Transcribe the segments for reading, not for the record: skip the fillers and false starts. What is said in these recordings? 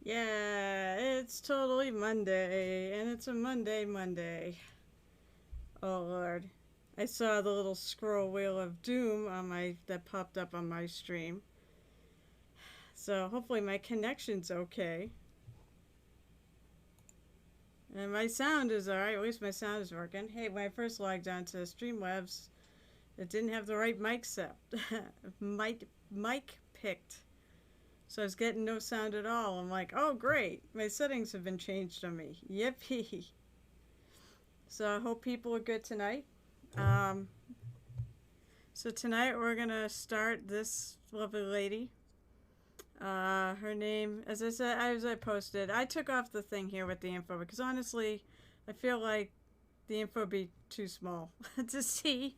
Yeah, it's totally Monday, and it's a Monday. Oh Lord. I saw the little scroll wheel of doom on my that popped up on my stream. So hopefully my connection's okay. And my sound is alright, at least my sound is working. Hey, when I first logged on to Streamlabs, it didn't have the right mic set. mic picked. So I was getting no sound at all. I'm like, oh great, my settings have been changed on me. Yippee. So I hope people are good tonight. Um, so tonight we're gonna start this lovely lady. Her name, as I said, as I posted, I took off the thing here with the info because honestly, I feel like the info would be too small to see,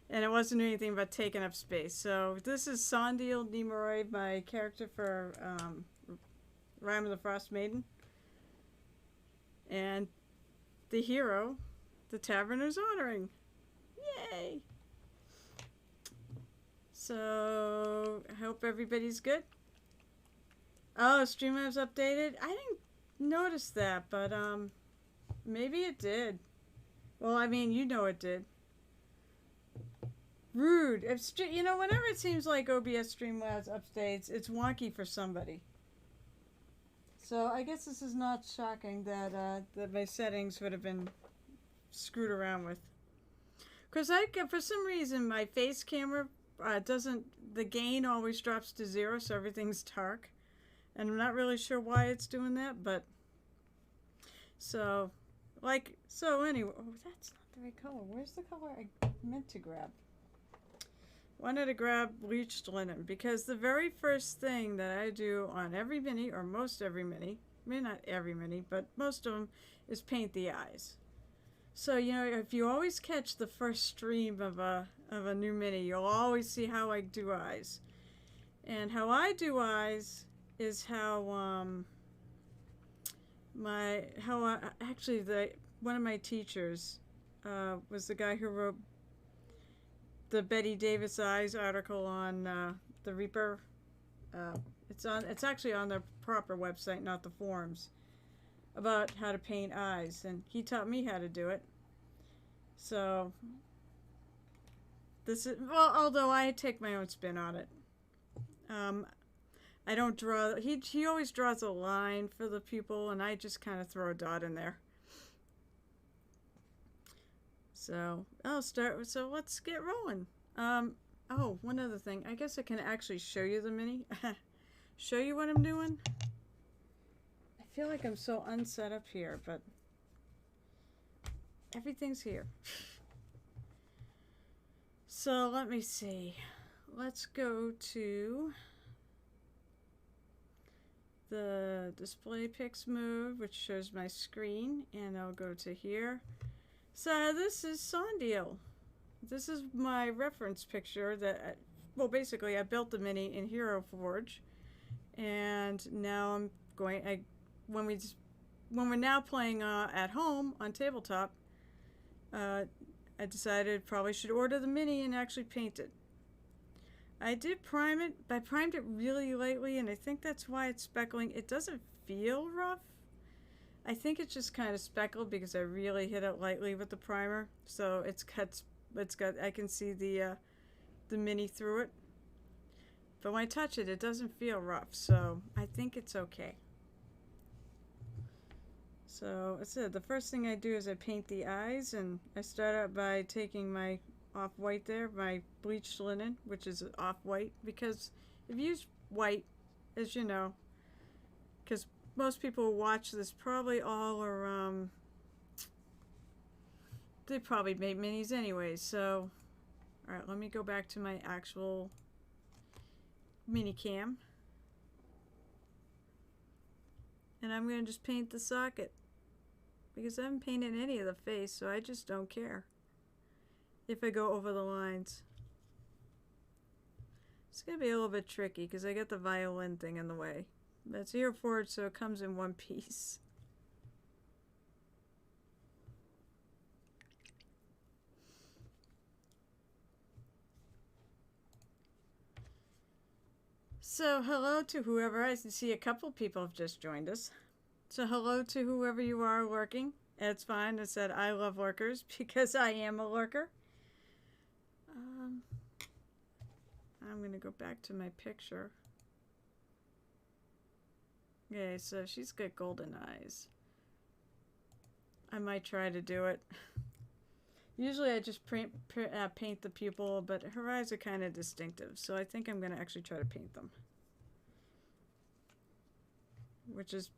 and it wasn't doing anything but taking up space. So this is Sondiel Nemoroid, my character for Rime of the Frost Maiden, and the hero, the Tavern is honoring. Yay! So I hope everybody's good. Oh, Streamlabs updated. I didn't notice that, but maybe it did. Well, I mean, you know it did. Rude. If whenever it seems like OBS Streamlabs updates, it's wonky for somebody. So I guess this is not shocking that my settings would have been screwed around with. Because for some reason, my face camera doesn't. The gain always drops to 0, so everything's dark. And I'm not really sure why it's doing that, but so anyway, oh, that's not the right color. Where's the color I meant to grab? Wanted to grab bleached linen because the very first thing that I do on every mini, or most every mini, maybe not every mini, but most of them, is paint the eyes. So if you always catch the first stream of a new mini, you'll always see how I do eyes, and how I do eyes is how actually one of my teachers was the guy who wrote the Betty Davis Eyes article on the Reaper. It's actually on the proper website, not the forums, about how to paint eyes, and he taught me how to do it. So this is, well, although I take my own spin on it. I don't draw. He always draws a line for the pupil, and I just kind of throw a dot in there. So I'll start. So let's get rolling. Oh, one other thing. I guess I can actually show you the mini. Show you what I'm doing. I feel like I'm so unset up here, but everything's here. So let me see. Let's go to the display pics move, which shows my screen, and I'll go to here. So this is Sondiel. This is my reference picture that, basically I built the mini in Hero Forge, and now I'm going. When we're now playing at home on tabletop, I decided probably should order the mini and actually paint it. I did prime it. I primed it really lightly, and I think that's why it's speckling. It doesn't feel rough. I think it's just kind of speckled because I really hit it lightly with the primer. So it's got. I can see the mini through it. But when I touch it, it doesn't feel rough. So I think it's okay. So I said the first thing I do is I paint the eyes, and I start out by taking my off-white there, my bleached linen, which is off-white, because if you use white, as you know, because most people who watch this probably all are, they probably made minis anyway, so, alright, let me go back to my actual mini cam. And I'm going to just paint the socket, because I haven't painted any of the face, so I just don't care if I go over the lines. It's going to be a little bit tricky because I got the violin thing in the way. But it's Hero Forge, so it comes in one piece. So hello to whoever. I see a couple people have just joined us. So hello to whoever you are lurking. It's fine. I said I love lurkers because I am a lurker. I'm going to go back to my picture. Okay, so she's got golden eyes. I might try to do it. Usually I just paint the pupil, but her eyes are kind of distinctive, so I think I'm going to actually try to paint them. Which is...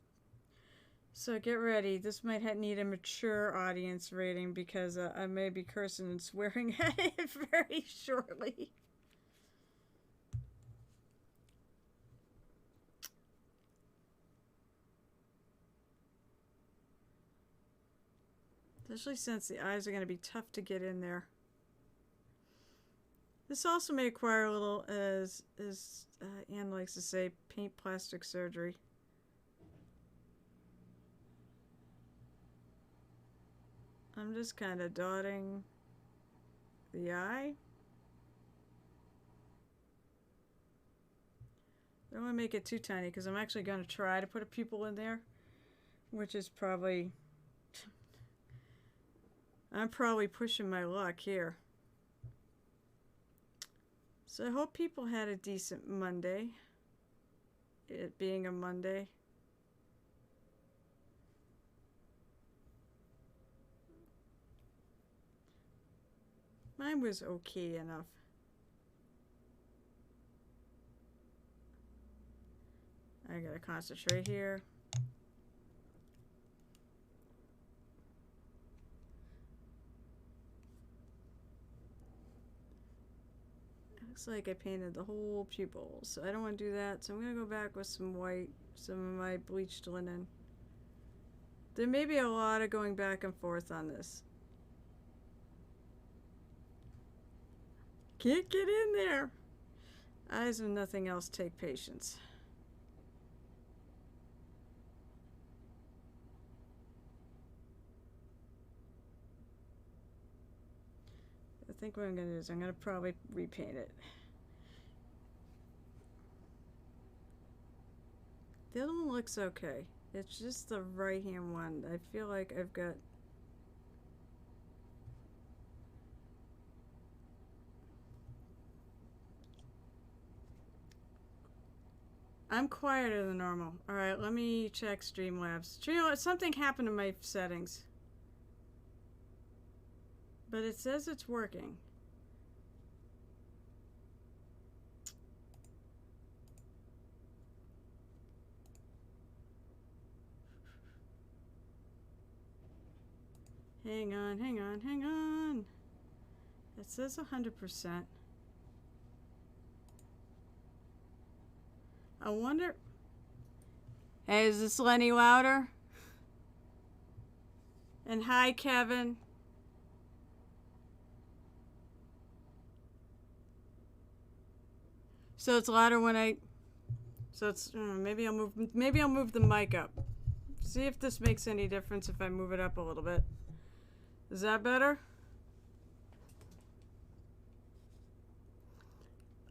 So get ready. This might need a mature audience rating because I may be cursing and swearing at it very shortly. Especially since the eyes are going to be tough to get in there. This also may require a little, as Anne likes to say, paint plastic surgery. I'm just kind of dotting the eye. I don't want to make it too tiny because I'm actually going to try to put a pupil in there, which is probably... I'm probably pushing my luck here. So I hope people had a decent Monday. It being a Monday. Mine was okay enough. I gotta concentrate here. Looks like I painted the whole pupil, so I don't want to do that. So I'm going to go back with some white, some of my bleached linen. There may be a lot of going back and forth on this. Can't get in there. Eyes and nothing else take patience. I think what I'm going to do is I'm going to probably repaint it. The other one looks okay. It's just the right hand one. I feel like I've got... I'm quieter than normal. Alright, let me check Streamlabs. Streamlabs, something happened to my settings. But it says it's working. Hang on, hang on, hang on. It says 100%. I wonder... Hey, is this Lenny louder? And hi, Kevin. So it's louder when I... So it's... maybe I'll move the mic up. See if this makes any difference if I move it up a little bit. Is that better?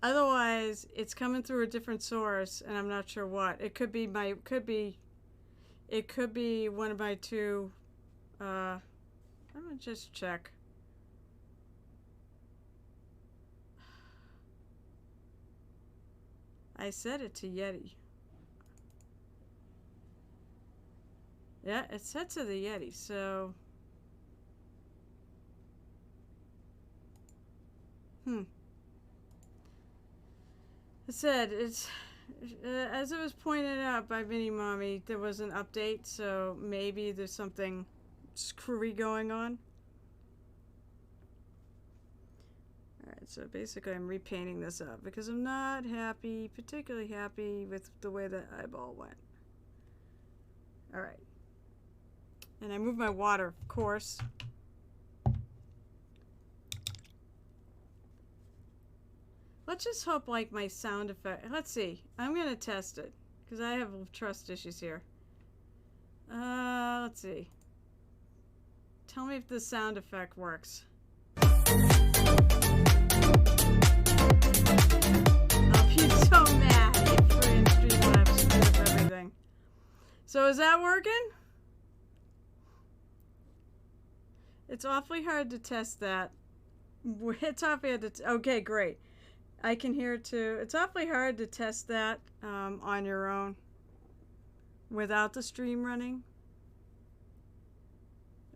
Otherwise, it's coming through a different source, and I'm not sure what. It could be my... It could be one of my two... I'm gonna just check. I set it to Yeti. Yeah, it's set to the Yeti, so... It said, it's... as it was pointed out by Vinnie Mommy, there was an update, so maybe there's something screwy going on. Alright, so basically I'm repainting this up because I'm not happy, particularly happy with the way that eyeball went. Alright. And I moved my water, of course. Let's just hope, like, my sound effect... Let's see. I'm going to test it. Because I have trust issues here. Let's see. Tell me if the sound effect works. I'll be so mad. So is that working? It's awfully hard to test that. It's awfully hard to okay, great. I can hear it too. It's awfully hard to test that on your own without the stream running.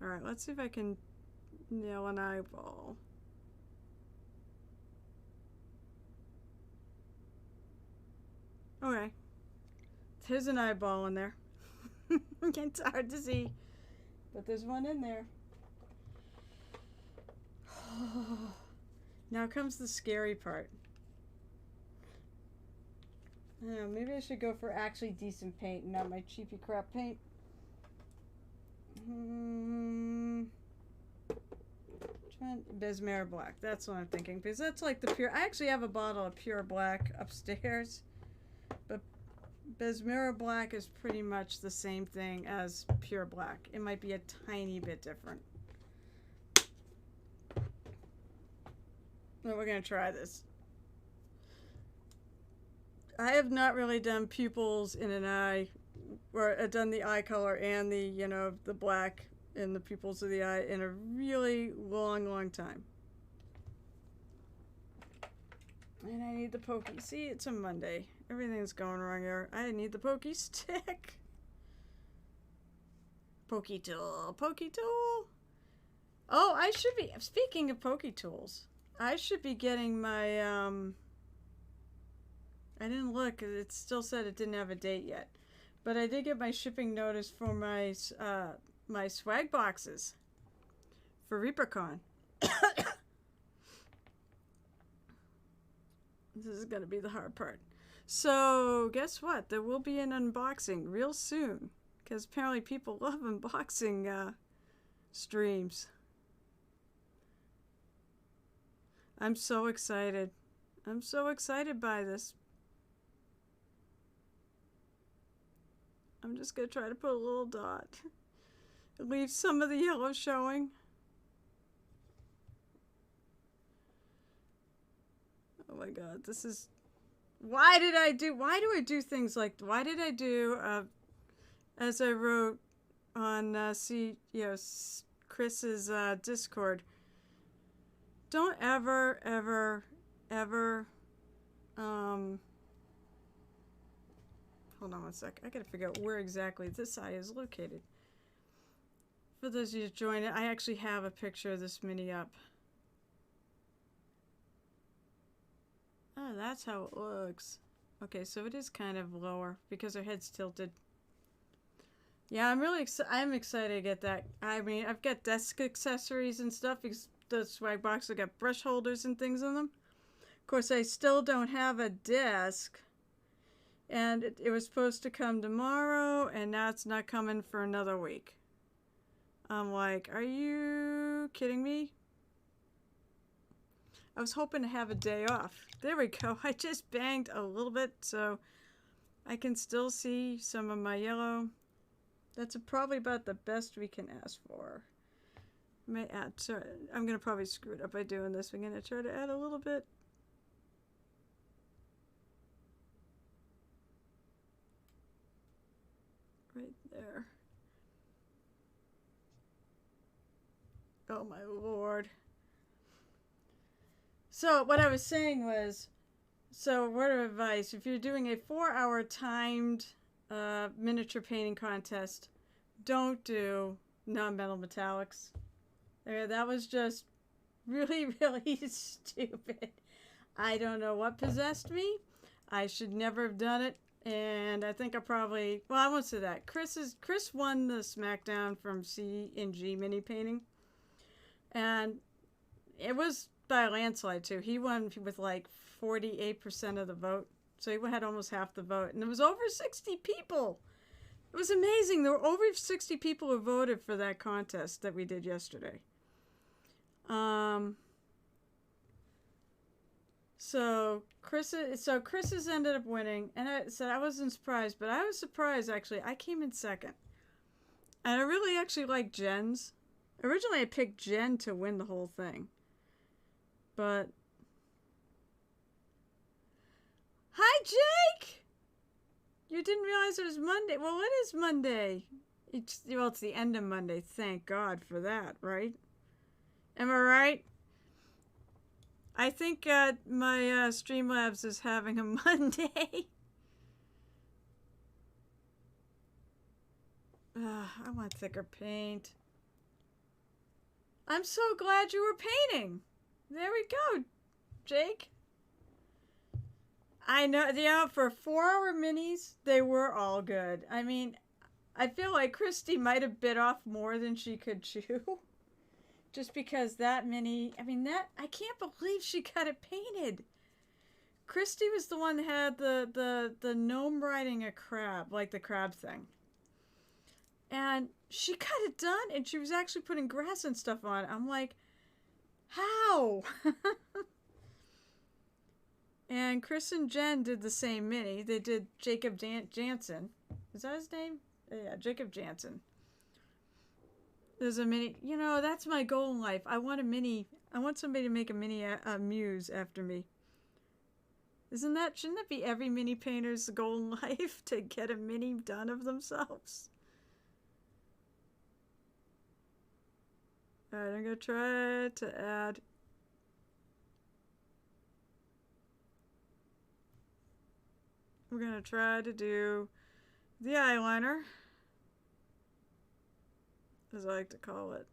All right, let's see if I can nail an eyeball. Okay. There's an eyeball in there. It's hard to see, but there's one in there. Now comes the scary part. I don't know, maybe I should go for actually decent paint and not my cheapy crap paint. Besmera black. That's what I'm thinking, because that's like the pure. I actually have a bottle of pure black upstairs, but Besmera black is pretty much the same thing as pure black. It might be a tiny bit different. Well, we're gonna try this. I have not really done pupils in an eye, or I've done the eye color and the, you know, the black in the pupils of the eye in a really long time. And I need the pokey. See, it's a Monday. Everything's going wrong here. I need the pokey stick. Pokey tool. Pokey tool. Oh, I should be, speaking of pokey tools, I should be getting my, I didn't look, it still said it didn't have a date yet. But I did get my shipping notice for my, my swag boxes for ReaperCon. This is going to be the hard part. So, guess what? There will be an unboxing real soon. Because apparently people love unboxing streams. I'm so excited. I'm so excited by this. I'm just going to try to put a little dot. Leave some of the yellow showing. Oh my god, this is... why do I do things like... why did I do, as I wrote on, Chris's Discord, don't ever, hold on one sec. I gotta figure out where exactly this eye is located. For those of you joining, I actually have a picture of this mini up. Oh, that's how it looks. Okay, so it is kind of lower because her head's tilted. Yeah, I'm excited to get that. I mean, I've got desk accessories and stuff because the swag box have got brush holders and things in them. Of course, I still don't have a desk. And it was supposed to come tomorrow, and now it's not coming for another week. I'm like, are you kidding me? I was hoping to have a day off. There we go. I just banged a little bit, so I can still see some of my yellow. That's probably about the best we can ask for. I may add, sorry, I'm going to probably screw it up by doing this. I'm going to try to add a little bit. Right there. Oh my lord. So what I was saying was, so word of advice, if you're doing a 4-hour timed miniature painting contest, don't do non-metal metallics. That was just really stupid. I don't know what possessed me. I should never have done it. And I think I probably, well, I won't say that. Chris won the SmackDown from C and G mini painting. And it was by a landslide too. He won with like 48% of the vote. So he had almost half the vote. And there was over 60 people. It was amazing. There were over 60 people who voted for that contest that we did yesterday. So Chris has ended up winning, and I said I wasn't surprised, but I was surprised actually. I came in second, and I really actually like Jen's. Originally, I picked Jen to win the whole thing, but hi, Jake. You didn't realize it was Monday. Well, it is Monday. It's the end of Monday. Thank God for that, right? Am I right? I think my Streamlabs is having a Monday. I want thicker paint. I'm so glad you were painting. There we go, Jake. I know, for 4-hour minis, they were all good. I mean, I feel like Christy might have bit off more than she could chew. Just because that mini, I can't believe she got it painted. Christy was the one that had the gnome riding a crab, like the crab thing. And she got it done, and she was actually putting grass and stuff on it. I'm like, how? And Chris and Jen did the same mini. They did Jacob Jansen. Is that his name? Yeah, Jacob Jansen. There's a mini. You know, that's my goal in life. I want a mini. I want somebody to make a mini muse after me. Shouldn't that be every mini painter's goal in life? To get a mini done of themselves? Alright, I'm going to try to add. We're going to try to do the eyeliner, as I like to call it.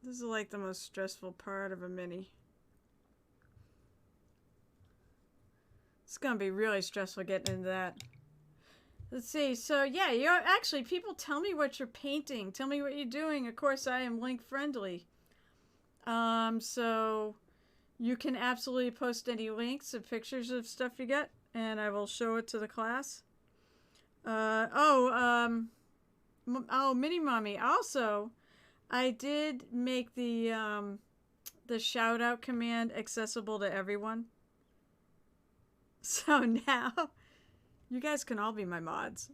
This is like the most stressful part of a mini. It's going to be really stressful getting into that. Let's see. So, yeah, actually, people tell me what you're painting. Tell me what you're doing. Of course, I am link friendly. So you can absolutely post any links of pictures of stuff you get, and I will show it to the class. Mini Mommy. Also, I did make the shout out command accessible to everyone. So now you guys can all be my mods.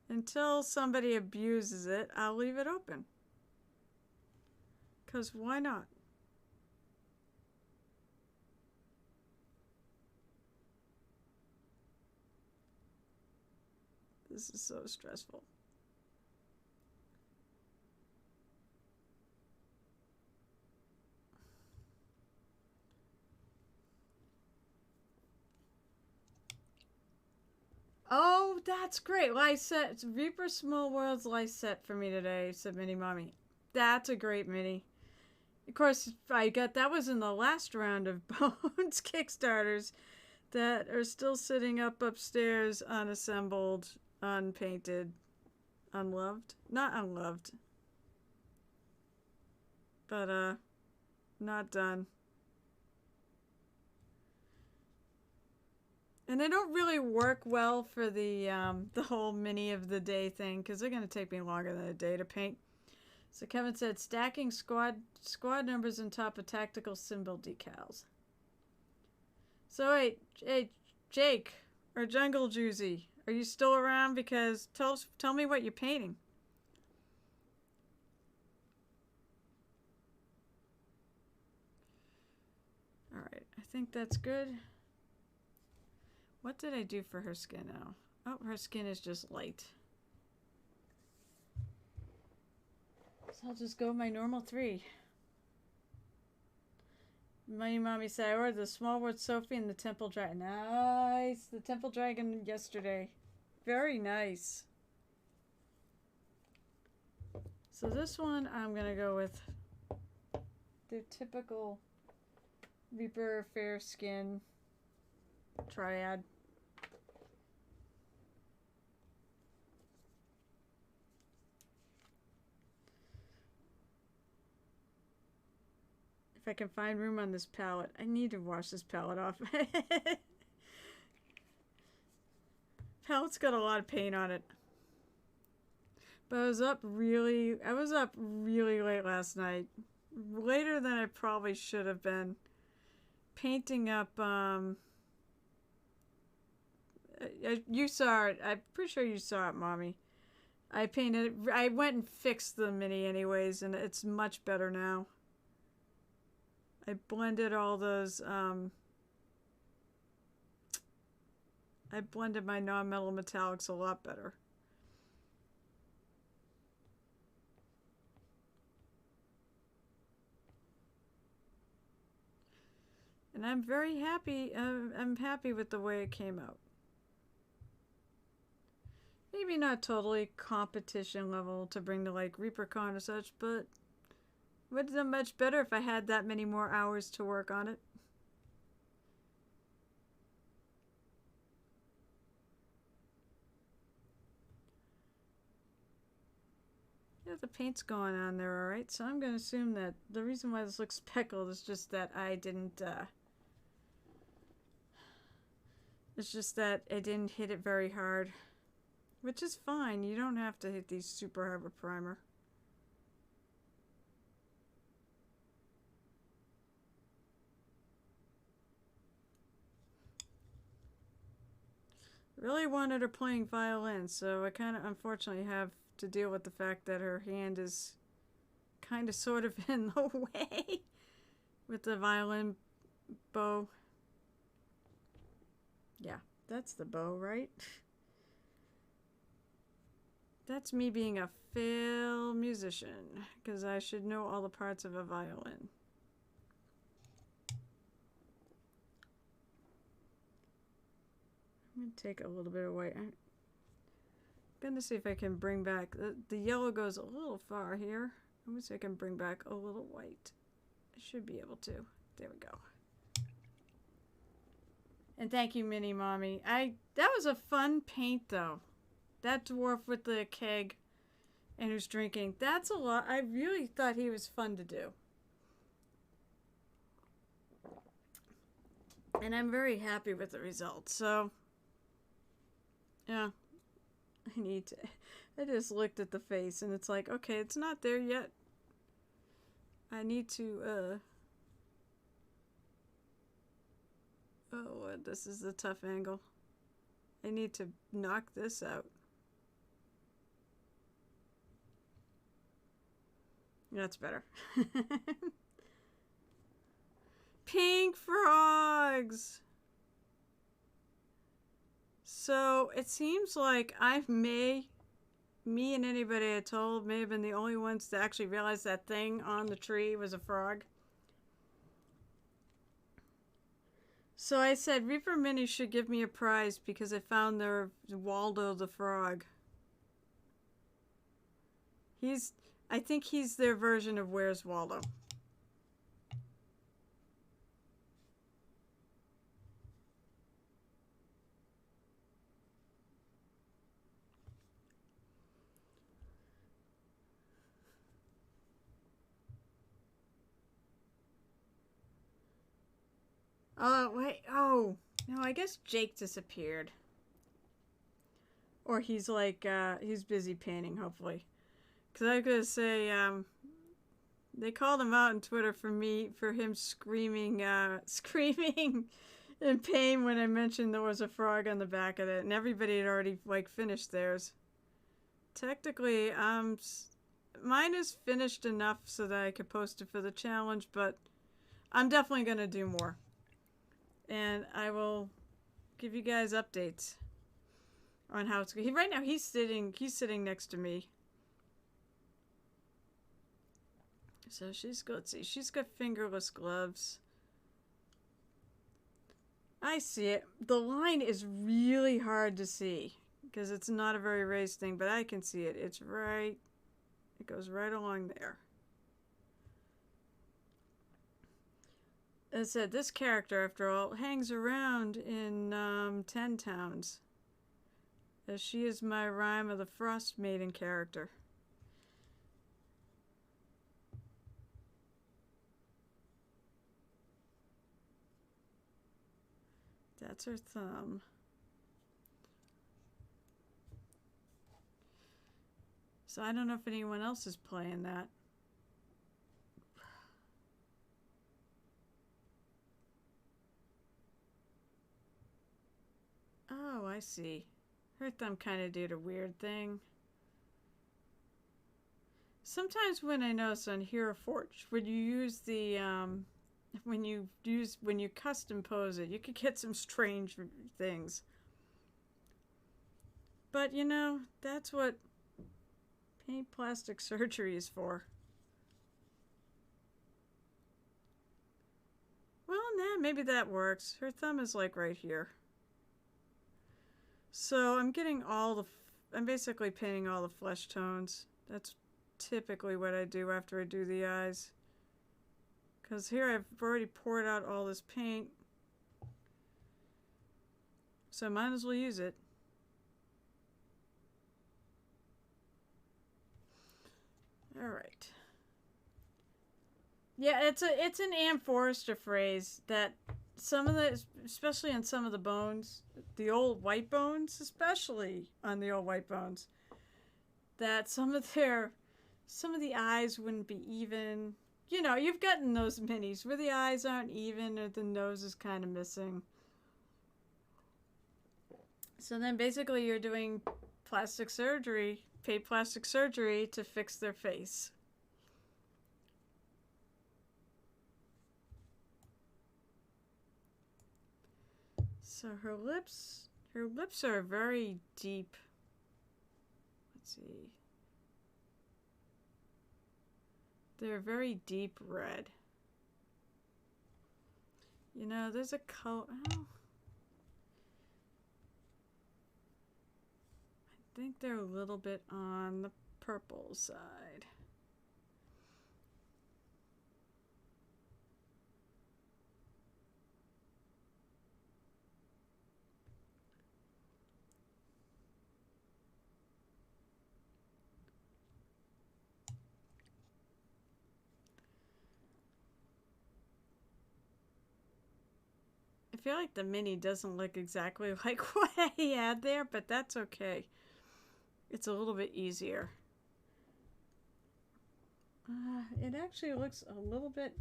Until somebody abuses it, I'll leave it open. 'Cause why not? This is so stressful. Oh, that's great. Lyset. It's Reaper Small Worlds Lyset for me today, said Mini Mommy. That's a great mini. Of course, that was in the last round of Bones Kickstarters that are still sitting up upstairs, unassembled, unpainted, unloved. Not unloved. But, not done. And they don't really work well for the whole mini of the day thing, because they're going to take me longer than a day to paint. So Kevin said, stacking squad numbers on top of tactical symbol decals. So wait, hey, Jake, or Jungle Juicy, are you still around? Because tell me what you're painting. Alright, I think that's good. What did I do for her skin now? Oh, her skin is just light. So I'll just go my normal 3. My mommy said I ordered the small word Sophie and the Temple Dragon. Nice! The Temple Dragon yesterday. Very nice. So this one I'm going to go with the typical Reaper fair skin triad. If I can find room on this palette. I need to wash this palette off. Palette's got a lot of paint on it. But I was up really late last night. Later than I probably should have been. Painting up, you saw it. I'm pretty sure you saw it, Mommy. I went and fixed the mini anyways, and it's much better now. I blended all those, I blended my non-metal metallics a lot better. And I'm very happy, I'm happy with the way it came out. Maybe not totally competition level to bring to like ReaperCon or such, but would have done much better if I had that many more hours to work on it. Yeah, the paint's going on there, alright, so I'm going to assume that the reason why this looks speckled is just that I didn't, it's just that I didn't hit it very hard. Which is fine, you don't have to hit these super hard with primer. Really wanted her playing violin, so I kind of unfortunately have to deal with the fact that her hand is kind of sort of in the way with the violin bow. Yeah, that's the bow, right? That's me being a failed musician, because I should know all the parts of a violin. I'm going to take a little bit of white. I'm going to see if I can bring back... The yellow goes a little far here. I'm going to see if I can bring back a little white. I should be able to. There we go. And thank you, Mini Mommy. That was a fun paint, though. That dwarf with the keg and who's drinking. That's a lot. I really thought he was fun to do. And I'm very happy with the results. So, yeah. I just looked at the face and it's like, okay, it's not there yet. I need to, oh, this is a tough angle. I need to knock this out. That's better. Pink frogs! So, it seems like me and anybody I told may have been the only ones to actually realize that thing on the tree was a frog. So I said, Reaper Mini should give me a prize because I found their Waldo the frog. I think he's their version of Where's Waldo. Oh, wait. Oh, no, I guess Jake disappeared. Or he's like, he's busy painting, hopefully. Because I was going to say, they called him out on Twitter for him screaming, screaming in pain when I mentioned there was a frog on the back of it. And everybody had already, like, finished theirs. Technically, mine is finished enough so that I could post it for the challenge, but I'm definitely going to do more. And I will give you guys updates on how it's going. Right now, he's sitting next to me. So let's see, she's got fingerless gloves. I see it. The line is really hard to see because it's not a very raised thing, but I can see it. It's right, it goes right along there. As I said, this character, after all, hangs around in 10 towns. As she is my Rime of the Frost Maiden character. That's her thumb. So I don't know if anyone else is playing that. Oh, I see. Her thumb kind of did a weird thing. Sometimes when I notice on Hero Forge, when you use the when you custom pose it, you could get some strange things. But you know, that's what paint plastic surgery is for. Well, nah, maybe that works. Her thumb is like right here. So I'm getting I'm basically painting all the flesh tones. That's typically what I do after I do the eyes. Because here I've already poured out all this paint. So I might as well use it. Alright. Yeah, it's an Ann Forrester phrase that some of the, especially on some of the bones, the old white bones, especially on the old white bones, that some of the eyes wouldn't be even. You know, you've gotten those minis where the eyes aren't even or the nose is kind of missing. So then basically you're doing plastic surgery, paint plastic surgery to fix their face. So her lips are very deep. Let's see. They're very deep red. You know, there's a color. Oh. I think they're a little bit on the purple side. I feel like the mini doesn't look exactly like what he had there, but that's okay. It's a little bit easier. It actually looks a little bit...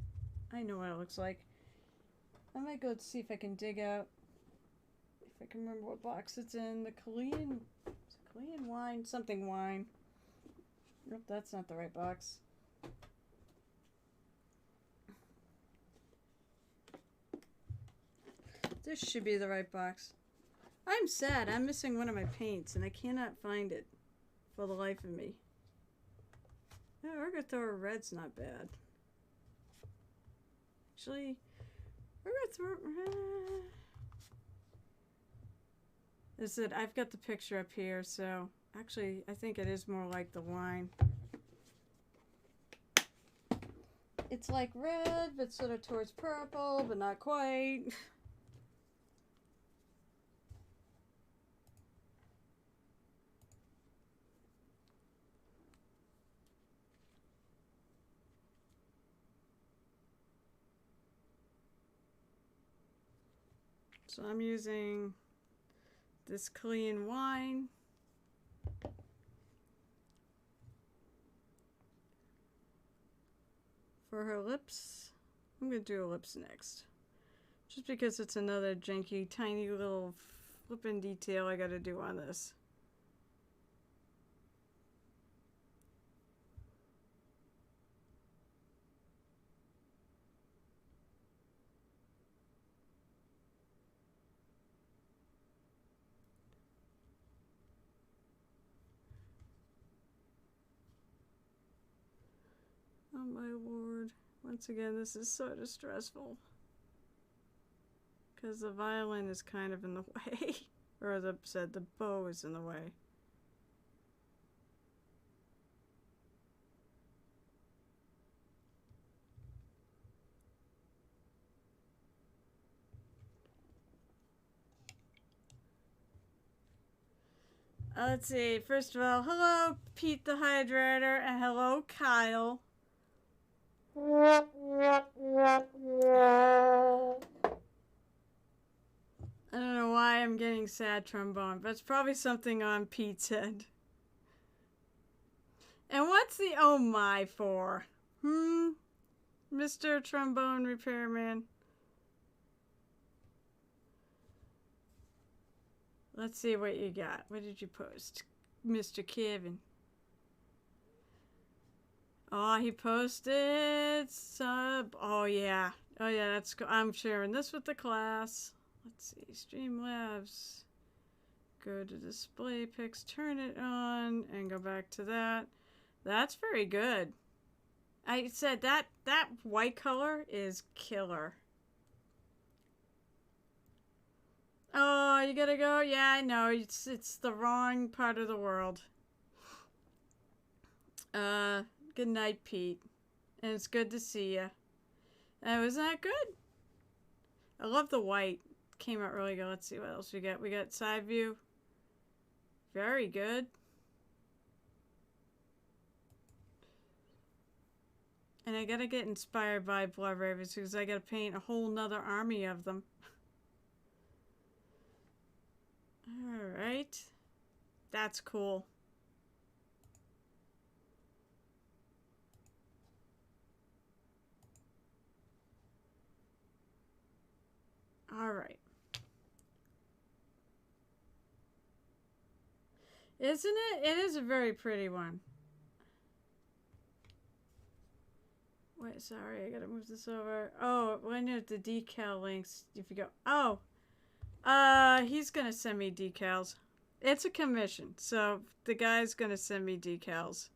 I know what it looks like. I might go see if I can dig out... If I can remember what box it's in. The Chilean wine? Something wine. Nope, that's not the right box. This should be the right box. I'm sad. I'm missing one of my paints, and I cannot find it for the life of me. No, Ergothor Red's not bad. Actually, Ergothor... Is it? I've got the picture up here, so... Actually, I think it is more like the wine. It's like red, but sort of towards purple, but not quite. So I'm using this Chilean wine. For her lips, I'm going to do her lips next. Just because it's another janky, tiny little flippin' detail I got to do on this. Oh my lord. Once again, this is sort of stressful. Because the violin is kind of in the way. Or the bow is in the way. Let's see. First of all, hello, Pete the Hydrator, and hello, Kyle. I don't know why I'm getting sad trombone, but it's probably something on Pete's head. And what's the oh my for? Mr. Trombone Repairman. Let's see what you got. What did you post? Mr. Kevin. Oh, he posted sub. Oh, yeah. Oh yeah, that's cool. I'm sharing this with the class. Let's see, Streamlabs. Go to display pics, turn it on, and go back to that. That's very good. I said that white color is killer. Oh, you gotta go? Yeah, I know. It's the wrong part of the world. Good night, Pete. And it's good to see you. Wasn't that good? I love the white. Came out really good. Let's see what else we got. We got side view. Very good. And I gotta get inspired by Blood Ravens because I gotta paint a whole nother army of them. Alright. That's cool. Alright. Isn't it? It is a very pretty one. Wait, sorry, I gotta move this over. Oh, when are the decal links? If you go, oh, he's gonna send me decals. It's a commission, so the guy's gonna send me decals.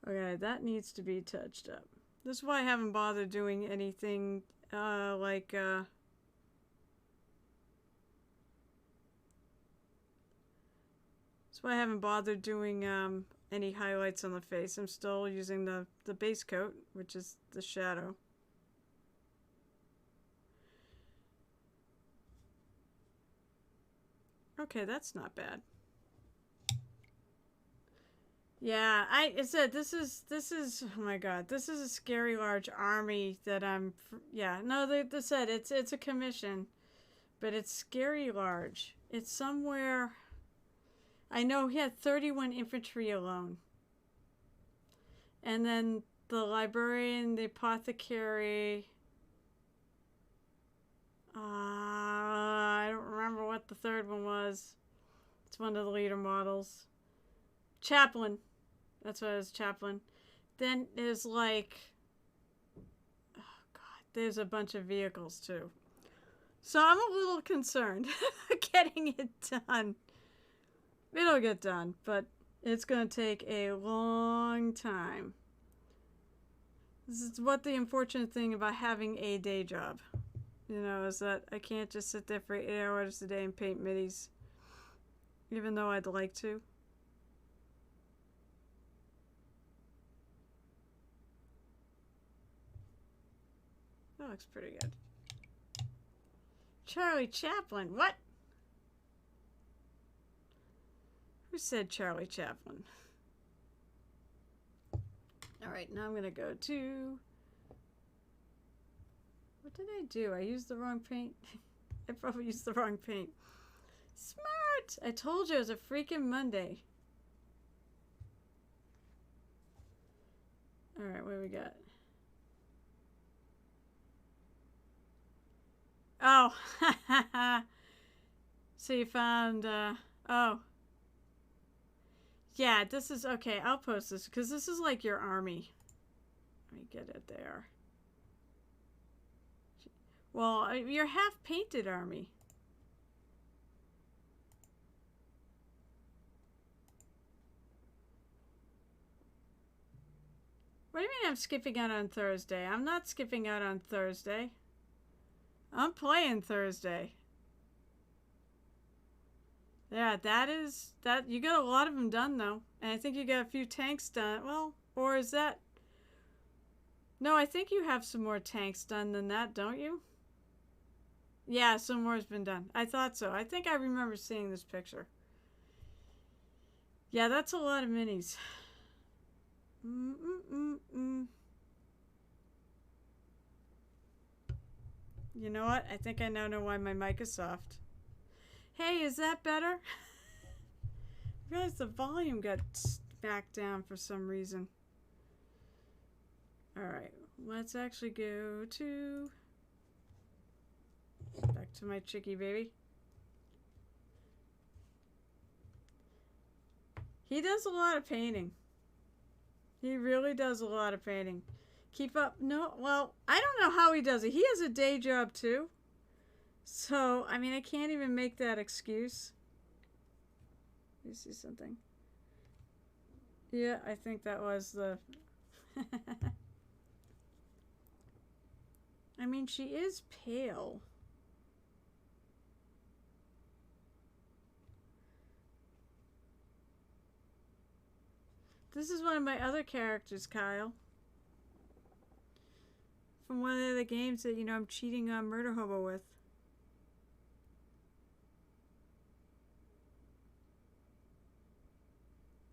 Okay, that needs to be touched up. This is why I haven't bothered doing anything like that's why I haven't bothered doing any highlights on the face. I'm still using the base coat, which is the shadow. Okay, that's not bad. Yeah, I said this is oh my god, this is a scary large army that yeah, no, they said it's a commission, but it's scary large. It's somewhere. I know he had 31 infantry alone. And then the librarian, the apothecary. I don't remember what the third one was. It's one of the leader models. Chaplain. That's what it is, chaplain. Then there's like, oh god, there's a bunch of vehicles too. So I'm a little concerned getting it done. It'll get done, but it's going to take a long time. This is what the unfortunate thing about having a day job, you know, is that I can't just sit there for 8 hours a day and paint middies, even though I'd like to. That looks pretty good. Charlie Chaplin, what? Who said Charlie Chaplin? Alright, now I'm going to go to... What did I do? I used the wrong paint. I probably used the wrong paint. Smart! I told you it was a freaking Monday. Alright, what do we got? Oh! So you found, oh. Yeah, this is, okay, I'll post this, because this is like your army. Let me get it there. Well, your half-painted army. What do you mean I'm skipping out on Thursday? I'm not skipping out on Thursday. I'm playing Thursday. Yeah, that you got a lot of them done though. And I think you got a few tanks done. Well, or is that... No, I think you have some more tanks done than that, don't you? Yeah, some more has been done. I thought so. I think I remember seeing this picture. Yeah, that's a lot of minis. You know what? I think I now know why my mic is soft. Hey, is that better? I realized the volume got back down for some reason. Alright, let's actually go to... Back to my chickie baby. He does a lot of painting. He really does a lot of painting. Keep up. No, well, I don't know how he does it. He has a day job too. So, I mean, I can't even make that excuse. You see something? Yeah, I think that was the... I mean, she is pale. This is one of my other characters, Kyle. From one of the games that, you know, I'm cheating on Murder Hobo with.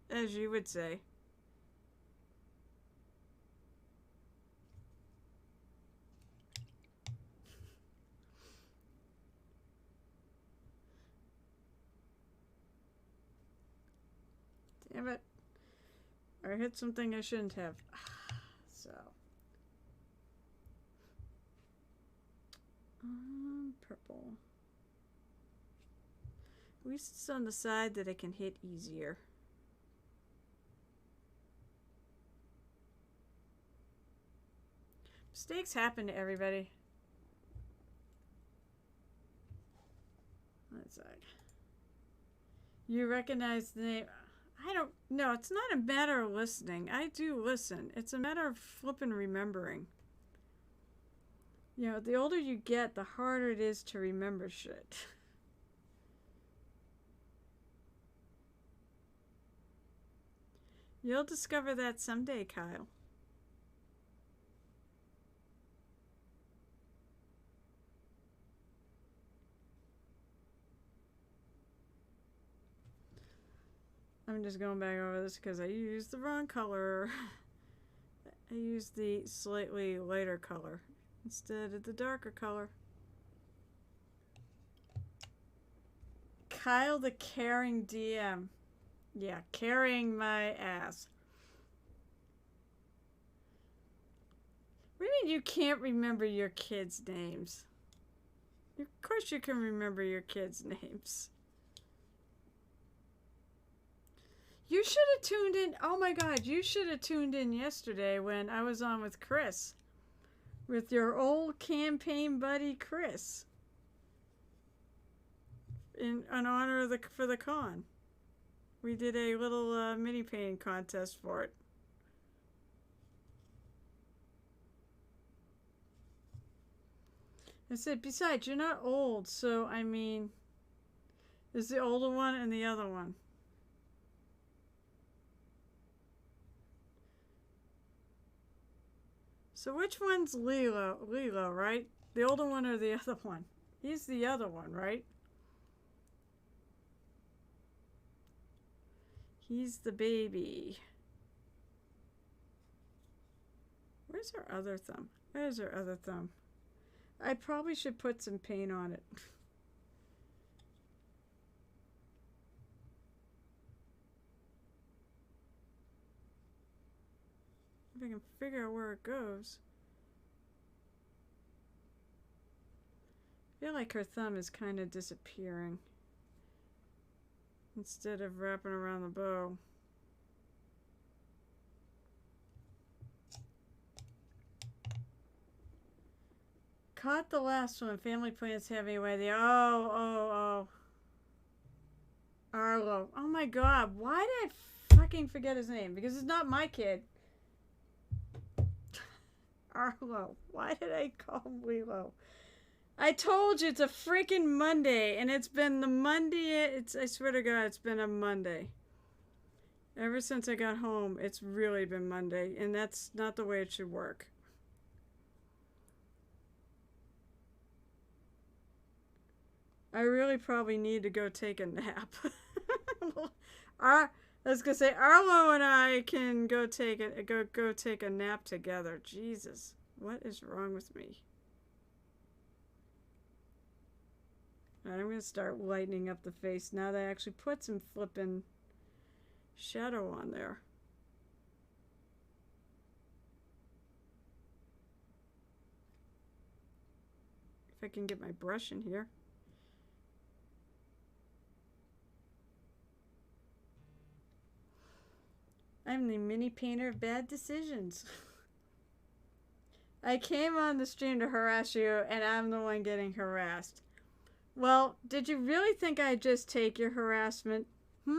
As you would say. Damn it. I hit something I shouldn't have. So. Purple. At least it's on the side that I can hit easier. Mistakes happen to everybody. That's like. You recognize the name. I don't know. It's not a matter of listening. I do listen. It's a matter of flipping remembering. You know, the older you get, the harder it is to remember shit. You'll discover that someday, Kyle. I'm just going back over this because I used the wrong color. I used the slightly lighter color instead of the darker color. Kyle the caring DM. Yeah, carrying my ass. What do you mean you can't remember your kids' names? Of course you can remember your kids' names. You should have tuned in. Oh my God, you should have tuned in yesterday when I was on with Chris. With your old campaign buddy, Chris. In honor of for the con. We did a little mini painting contest for it. I said, besides, you're not old, so I mean, there's the older one and the other one. So which one's Lilo? Lilo, right? The older one or the other one? He's the other one, right? He's the baby. Where's her other thumb? Where's her other thumb? I probably should put some paint on it. If I can figure out where it goes. I feel like her thumb is kind of disappearing. Instead of wrapping around the bow. Caught the last one. Family plans having away the oh. Arlo. Oh my God. Why did I fucking forget his name? Because it's not my kid. Arlo. Why did I call him Lilo? I told you it's a freaking Monday, and it's been the Monday. I swear to God, it's been a Monday. Ever since I got home, it's really been Monday, and that's not the way it should work. I really probably need to go take a nap. I was gonna say Arlo and I can go take a nap together. Jesus, what is wrong with me? Alright, I'm gonna start lightening up the face now that I actually put some flippin' shadow on there. If I can get my brush in here. I'm the mini painter of bad decisions. I came on the stream to harass you, and I'm the one getting harassed. Well, did you really think I'd just take your harassment? Of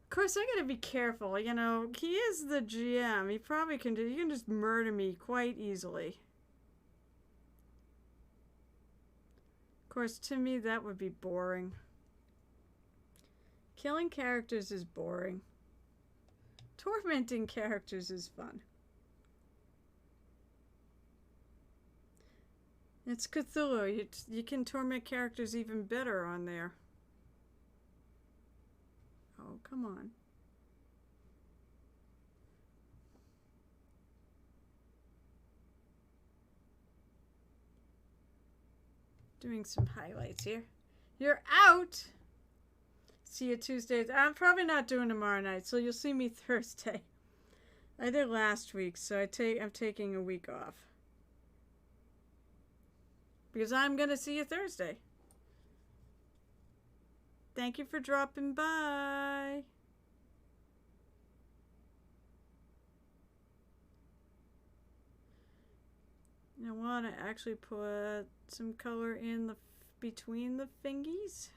course, I gotta be careful. You know, he is the GM. He probably can do. He can just murder me quite easily. Of course, to me, that would be boring. Killing characters is boring. Tormenting characters is fun. It's Cthulhu. You can torment characters even better on there. Oh, come on. Doing some highlights here. You're out! See you Tuesday. I'm probably not doing tomorrow night, so you'll see me Thursday. I did last week, so I'm taking a week off. Because I'm going to see you Thursday. Thank you for dropping by. I want to actually put some color in the between the fingies.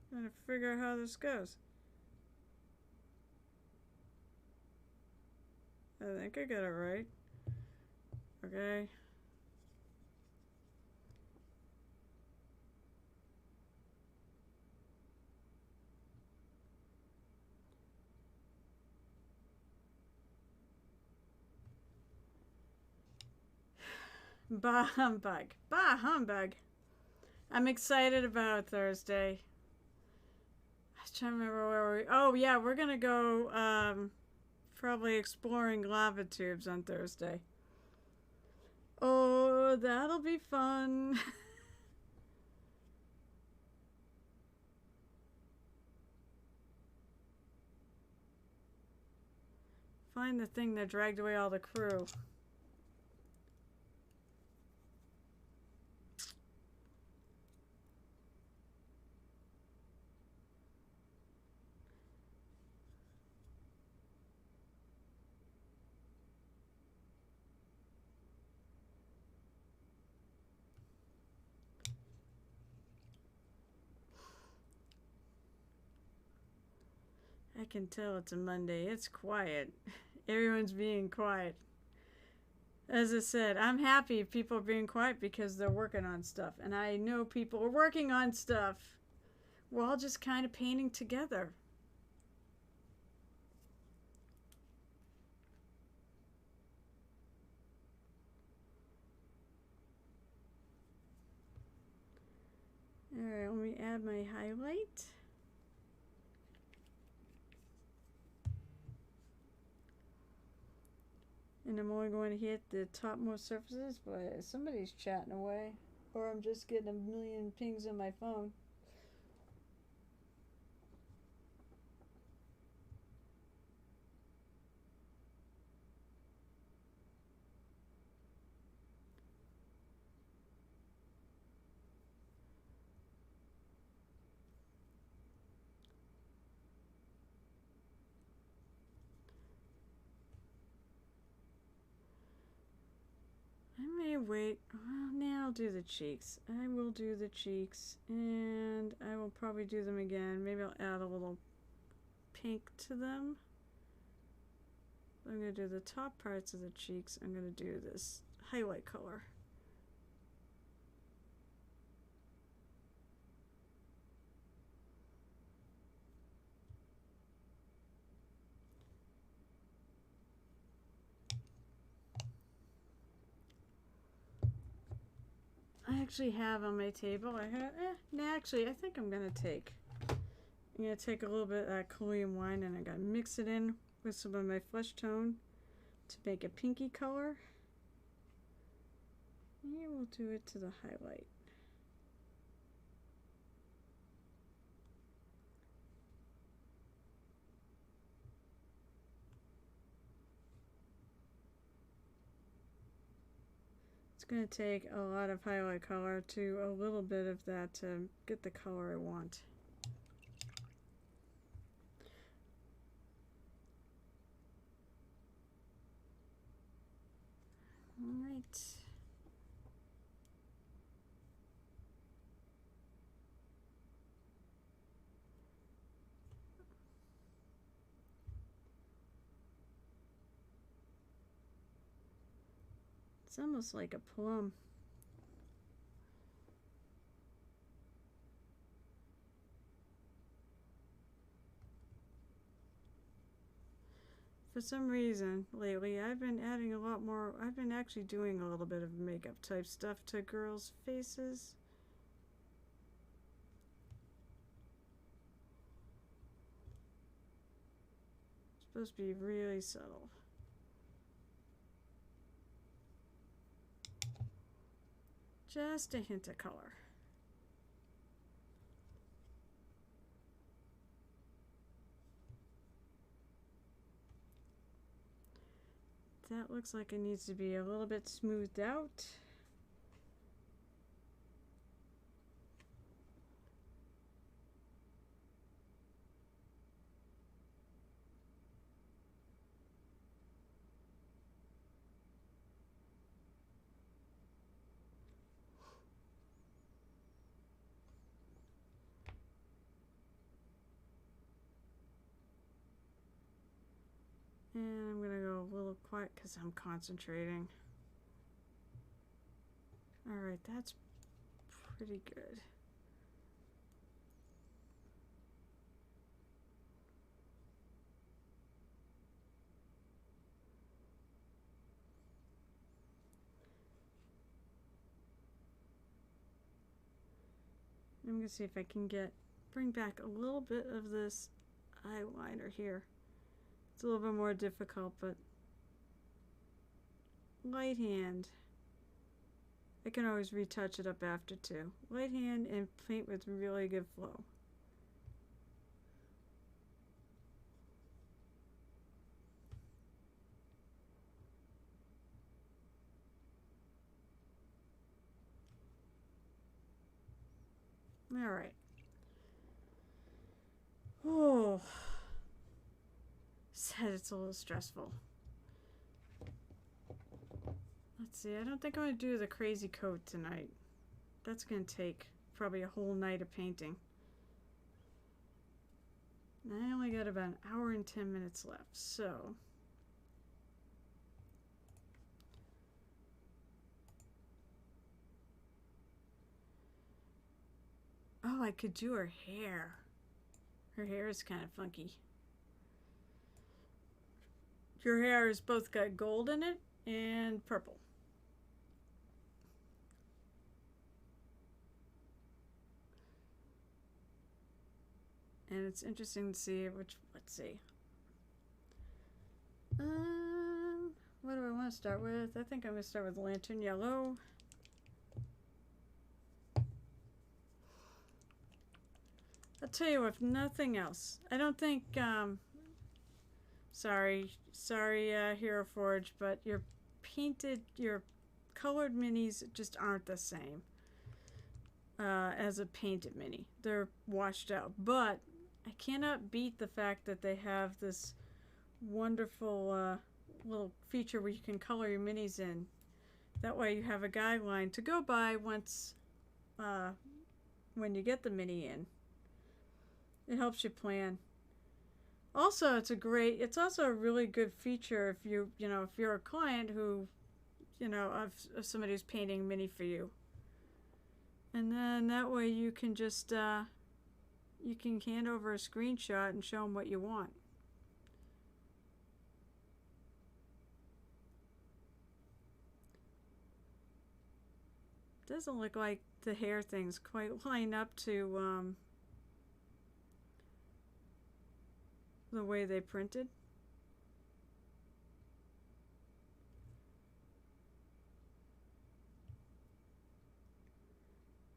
Trying to figure out how this goes. I think I got it right. Okay. Bah humbug. Bah humbug. I'm excited about Thursday. I was trying to remember where we... Oh, yeah, we're going to go probably exploring lava tubes on Thursday. Oh, that'll be fun. Find the thing that dragged away all the crew. I can tell it's a Monday. It's quiet. Everyone's being quiet. As I said, I'm happy if people are being quiet because they're working on stuff. And I know people are working on stuff. We're all just kind of painting together. Alright, let me add my highlight. And I'm only going to hit the topmost surfaces, but somebody's chatting away. Or I'm just getting a million pings on my phone. I may wait. Well, now I'll do the cheeks. I will do the cheeks. And I will probably do them again. Maybe I'll add a little pink to them. I'm going to do the top parts of the cheeks. I'm going to do this highlight color. I actually have on my table, I think I'm going to take a little bit of that Column wine and I'm going to mix it in with some of my flesh tone to make a pinky color. And we'll do it to the highlight. It's going to take a lot of highlight color to a little bit of that to get the color I want. All right. It's almost like a plum. For some reason, lately, I've been adding a lot more. I've been actually doing a little bit of makeup type stuff to girls' faces. It's supposed to be really subtle. Just a hint of color. That looks like it needs to be a little bit smoothed out. And I'm gonna go a little quiet because I'm concentrating. Alright, that's pretty good. I'm gonna see if I can bring back a little bit of this eyeliner here. It's a little bit more difficult, but light hand. I can always retouch it up after too. Light hand and paint with really good flow. All right. Oh, said it's a little stressful. Let's see, I don't think I'm going to do the crazy coat tonight. That's going to take probably a whole night of painting. And I only got about an hour and 10 minutes left, so... Oh, I could do her hair. Her hair is kind of funky. Your hair has both got gold in it and purple. And it's interesting to see which, let's see. What do I want to start with? I think I'm going to start with Lantern Yellow. I'll tell you, if nothing else, I don't think, sorry, Hero Forge, but your colored minis just aren't the same as a painted mini. They're washed out, but I cannot beat the fact that they have this wonderful little feature where you can color your minis in. That way you have a guideline to go by once when you get the mini in. It helps you plan. Also, it's also a really good feature if if you're a client who, of somebody who's painting a mini for you. And then that way you can just, you can hand over a screenshot and show them what you want. Doesn't look like the hair things quite line up to, the way they printed.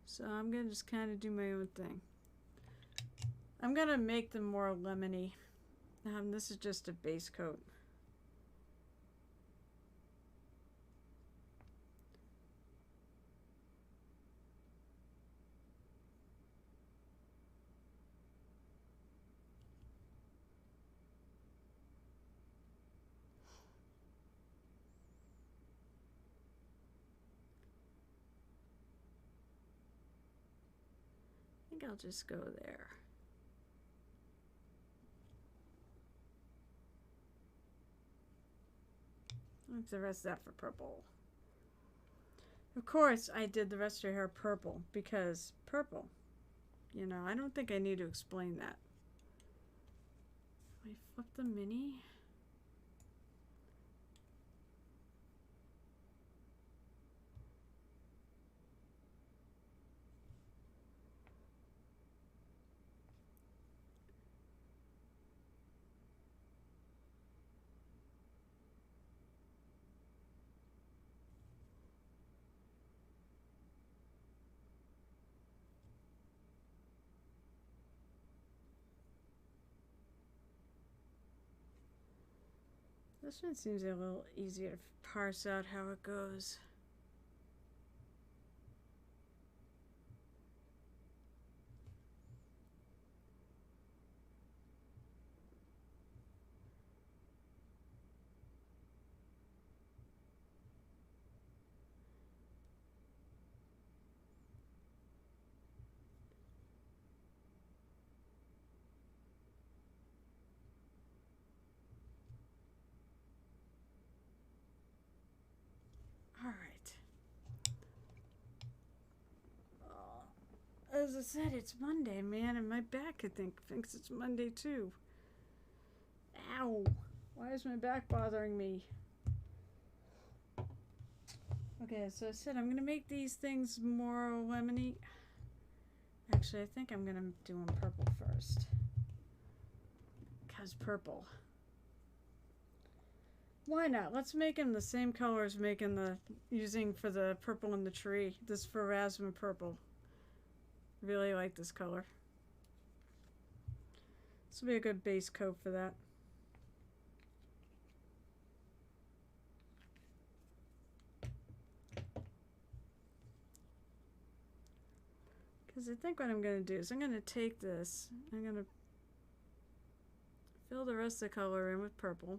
So I'm going to just kind of do my own thing. I'm going to make them more lemony. This is just a base coat. think I'll just go there. Leave the rest of that for purple. Of course, I did the rest of your hair purple because purple. You know, I don't think I need to explain that. I flip the mini. This one seems a little easier to parse out how it goes. Alright. As I said, it's Monday, man, and my back, I think, thinks it's Monday too. Ow! Why is my back bothering me? Okay, so I said I'm gonna make these things more lemony. Actually, I think I'm gonna do them purple first. Because purple. Why not? Let's make them the same color as using for the purple in the tree. This for raspberry purple. Really like this color. This will be a good base coat for that. Because I think what I'm going to do is I'm going to take this, I'm going to fill the rest of the color in with purple.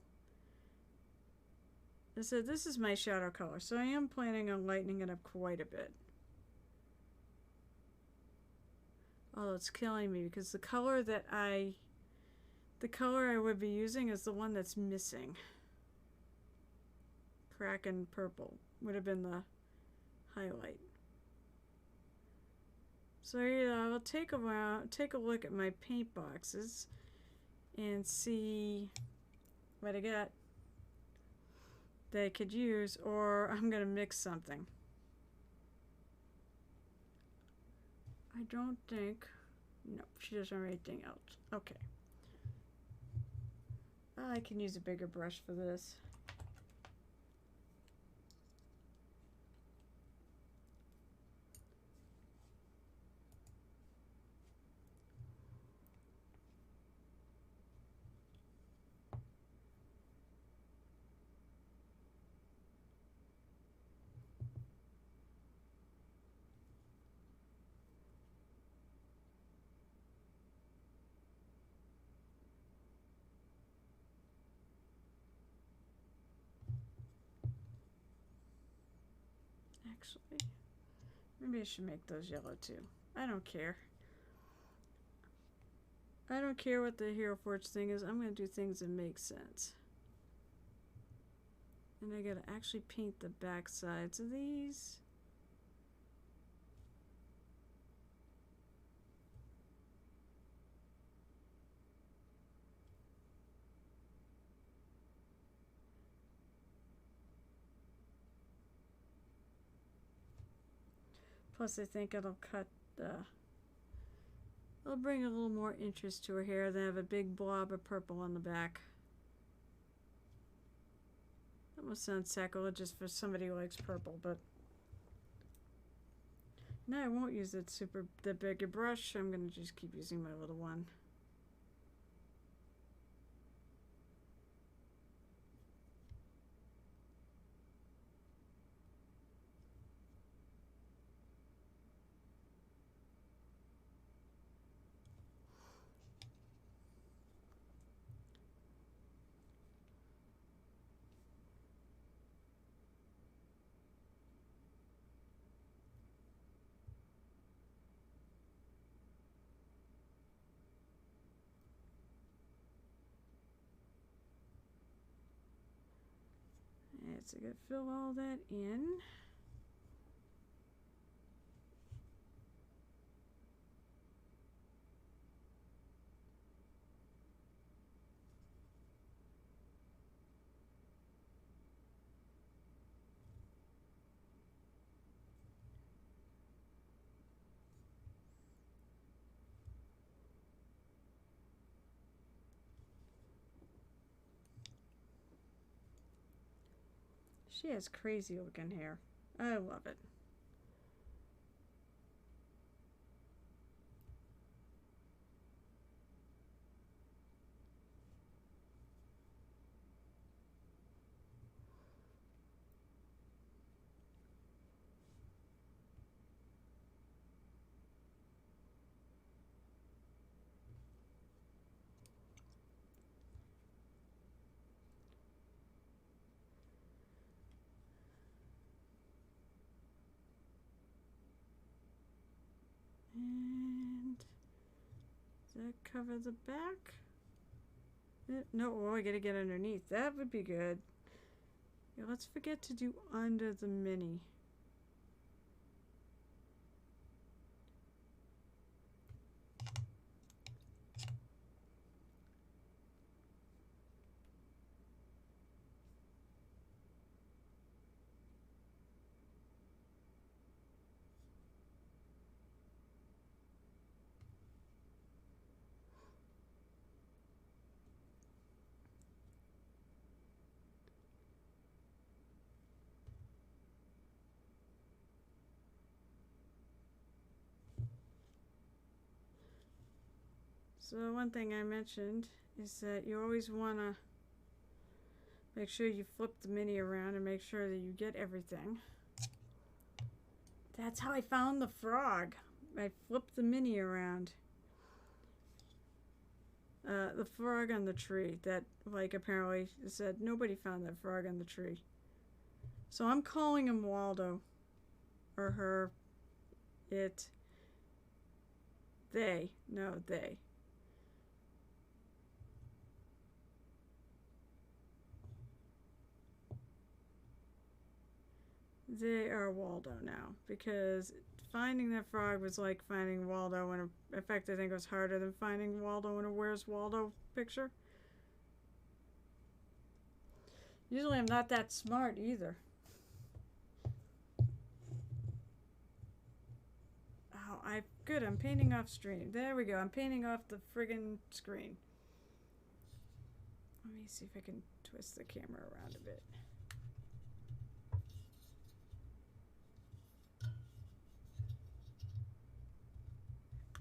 I said this is my shadow color, so I am planning on lightening it up quite a bit. Oh, it's killing me because the color I would be using is the one that's missing. Kraken purple would have been the highlight. So yeah, I'll take a look at my paint boxes and see what I got that I could use, or I'm gonna mix something. I don't think, no, she doesn't have anything else. Okay. I can use a bigger brush for this. Actually, maybe I should make those yellow too. I don't care. I don't care what the Hero Forge thing is. I'm going to do things that make sense. And I got to actually paint the back sides of these. Plus, I think it'll it'll bring a little more interest to her hair than have a big blob of purple on the back. That must sound sacrilegious for somebody who likes purple, but no, I won't use the bigger brush. I'm gonna just keep using my little one. so I gotta fill all that in. She has crazy looking hair. I love it. And does that cover the back? No, oh, I gotta get underneath. That would be good. Yeah, let's forget to do under the mini. So one thing I mentioned is that you always want to make sure you flip the mini around and make sure that you get everything. That's how I found the frog. I flipped the mini around. The frog on the tree that, like, apparently said nobody found that frog on the tree. So I'm calling him Waldo. Or her. It. They. No, they. They are Waldo now, because finding that frog was like finding Waldo in a, in fact I think it was harder than finding Waldo in a Where's Waldo picture. Usually I'm not that smart either. Oh, good, I'm painting off screen. There we go, I'm painting off the friggin' screen. Let me see if I can twist the camera around a bit.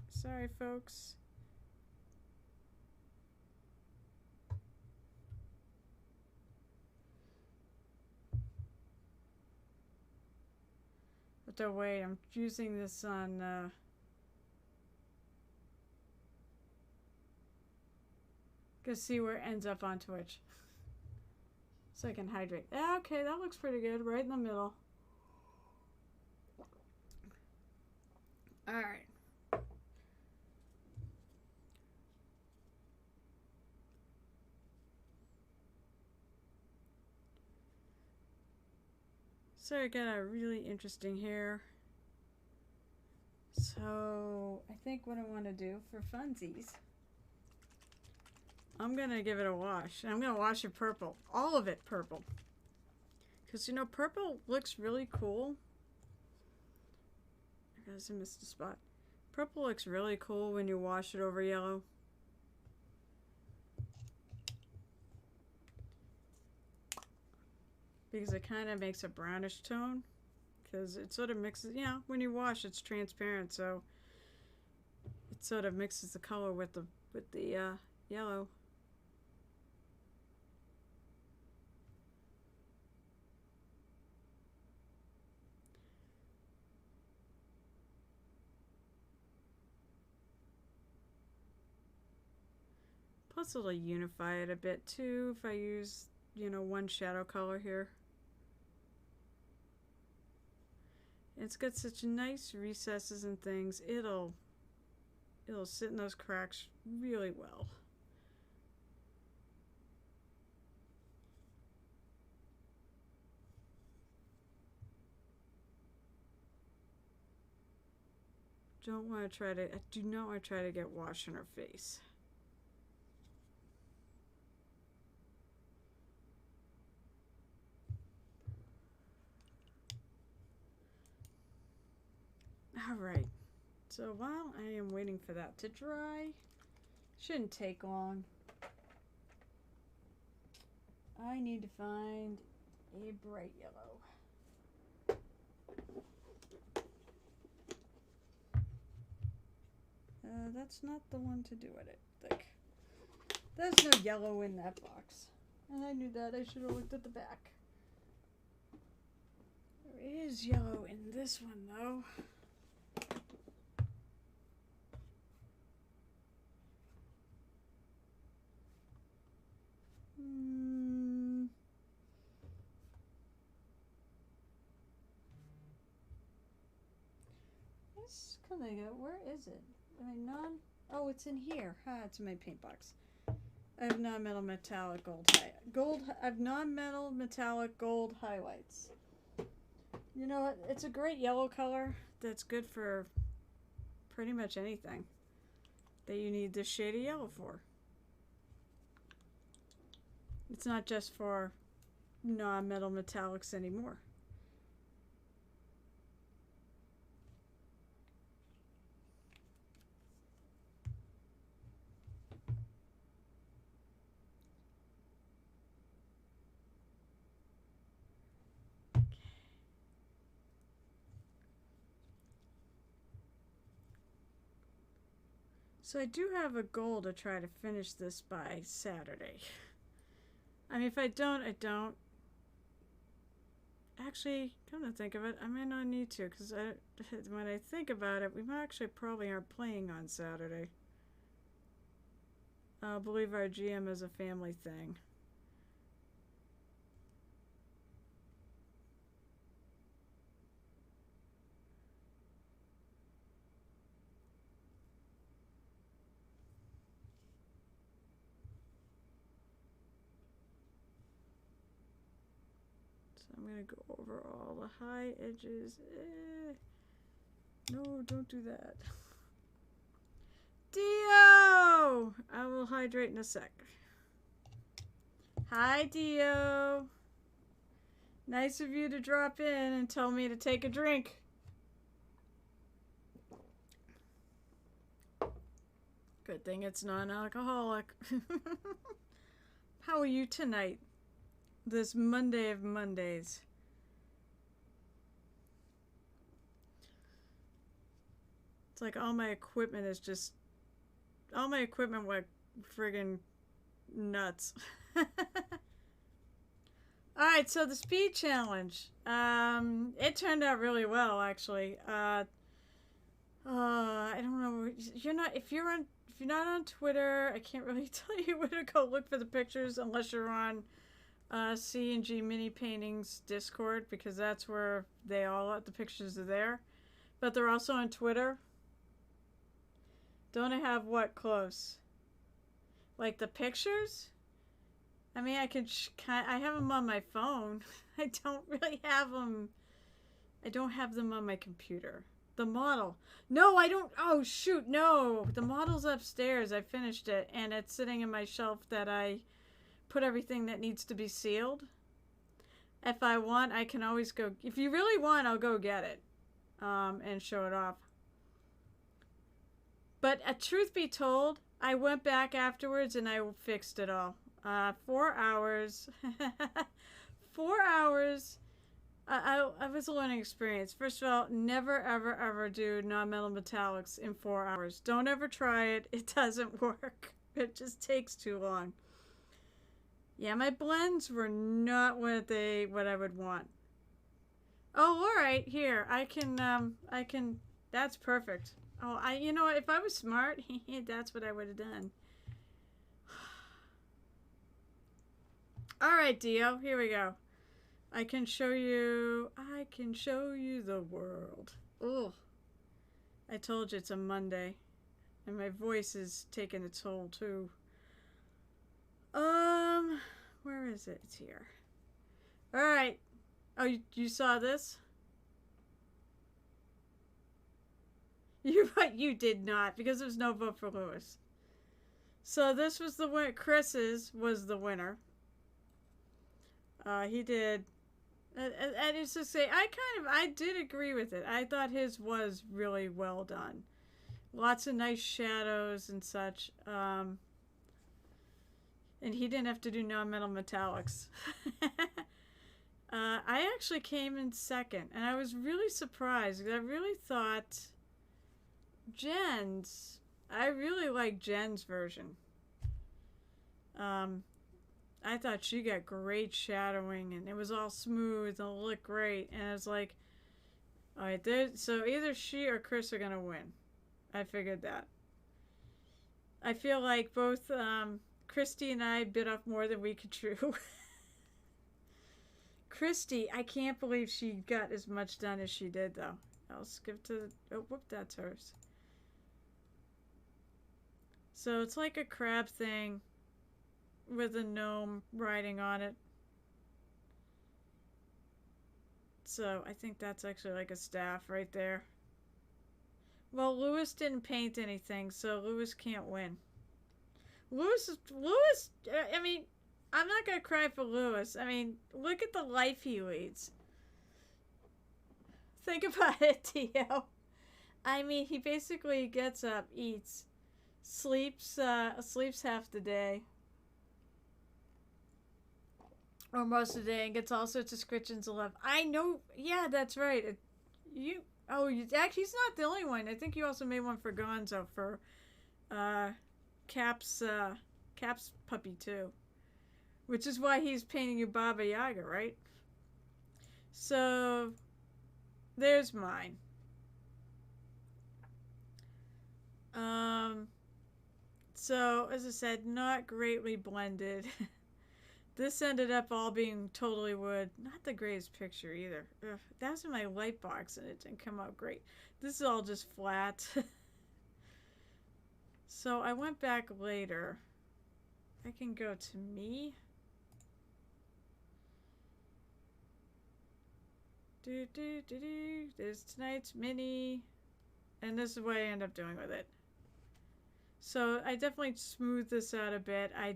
Sorry, folks. But don't wait, I'm using this on, go see where it ends up on Twitch. So I can hydrate. Okay, that looks pretty good, right in the middle. Alright. So I got a really interesting hair. So I think what I want to do for funsies, I'm going to give it a wash. I'm going to wash it purple. All of it purple. Because, you know, purple looks really cool. I guess I missed a spot. Purple looks really cool when you wash it over yellow. Because it kind of makes a brownish tone. Because it sort of mixes, you know, when you wash it's transparent, so it sort of mixes the color with the yellow. Plus it'll unify it a bit too if I use, you know, one shadow color here. It's got such nice recesses and things. It'll sit in those cracks really well. don't want to try to, I do not want to try to get wash on her face. Alright, so while I am waiting for that to dry, shouldn't take long. I need to find a bright yellow. That's not the one to do it, I think. There's no yellow in that box. And I knew that. I should have looked at the back. There is yellow in this one, though. This coming out. Where is it? Am I non? Oh, it's in here. It's in my paint box. I have non-metal metallic gold. I have non-metal metallic gold highlights. You know what? It's a great yellow color that's good for pretty much anything that you need this shade of yellow for. It's not just for non-metal metallics anymore. So I do have a goal to try to finish this by Saturday. I mean, if I don't, I don't. Actually, come to think of it, I might not need to, because when I think about it, we actually probably aren't playing on Saturday. I believe our GM is a family thing. I'm going to go over all the high edges. No, don't do that. Dio! I will hydrate in a sec. Hi, Dio. Nice of you to drop in and tell me to take a drink. Good thing it's non-alcoholic. How are you tonight? This Monday of Mondays. It's like all my equipment is just... All my equipment went friggin' nuts. Alright, so the speed challenge. It turned out really well, actually. I don't know. If you're not on Twitter, I can't really tell you where to go look for the pictures unless you're on C&G Mini Paintings Discord, because that's where the pictures are there. But they're also on Twitter. Don't I have what close? Like the pictures? I mean, I have them on my phone. I don't really have them. I don't have them on my computer. The model. No, I don't. Oh, shoot. No. The model's upstairs. I finished it, and it's sitting in my shelf that I put everything that needs to be sealed. If I want, I can always go. If you really want, I'll go get it and show it off. But truth be told, I went back afterwards and I fixed it all. 4 hours. 4 hours. I was a learning experience. First of all, never, ever, ever do non-metal metallics in 4 hours. Don't ever try it. It doesn't work. It just takes too long. Yeah, my blends were not what I would want. Oh, all right. Here, I can. That's perfect. Oh, you know what? If I was smart, that's what I would have done. All right, Dio. Here we go. I can show you the world. Oh, I told you it's a Monday, and my voice is taking a toll too. Where is it? It's here. All right. Oh, you saw this? You did not, because there's no vote for Lewis. So this was the win. Chris's was the winner. He did. And it's to say, I did agree with it. I thought his was really well done. Lots of nice shadows and such. And he didn't have to do non-metal metallics. I actually came in second, and I was really surprised because I really thought I really like Jen's version. I thought she got great shadowing, and it was all smooth and it looked great. And I was like, all right, so either she or Chris are gonna win. I figured that. I feel like both Christy and I bit off more than we could chew. Christy, I can't believe she got as much done as she did, though. I'll skip to oh, whoop, that's hers. So it's like a crab thing with a gnome riding on it. So I think that's actually like a staff right there. Well, Lewis didn't paint anything, so Lewis can't win. Lewis, I mean, I'm not going to cry for Lewis. I mean, look at the life he leads. Think about it, Tio. I mean, he basically gets up, eats, sleeps half the day. Or most of the day, and gets all sorts of scritchings of love. I know, yeah, that's right. Actually, he's not the only one. I think you also made one for Gonzo for Cap's puppy too, which is why he's painting you Baba Yaga, right? So there's mine. So as I said, not greatly blended. This ended up all being totally wood. Not the greatest picture either. Ugh, that was in my light box and it didn't come out great. This is all just flat. So I went back later. I can go to me. There's tonight's mini. And this is what I end up doing with it. So I definitely smoothed this out a bit. I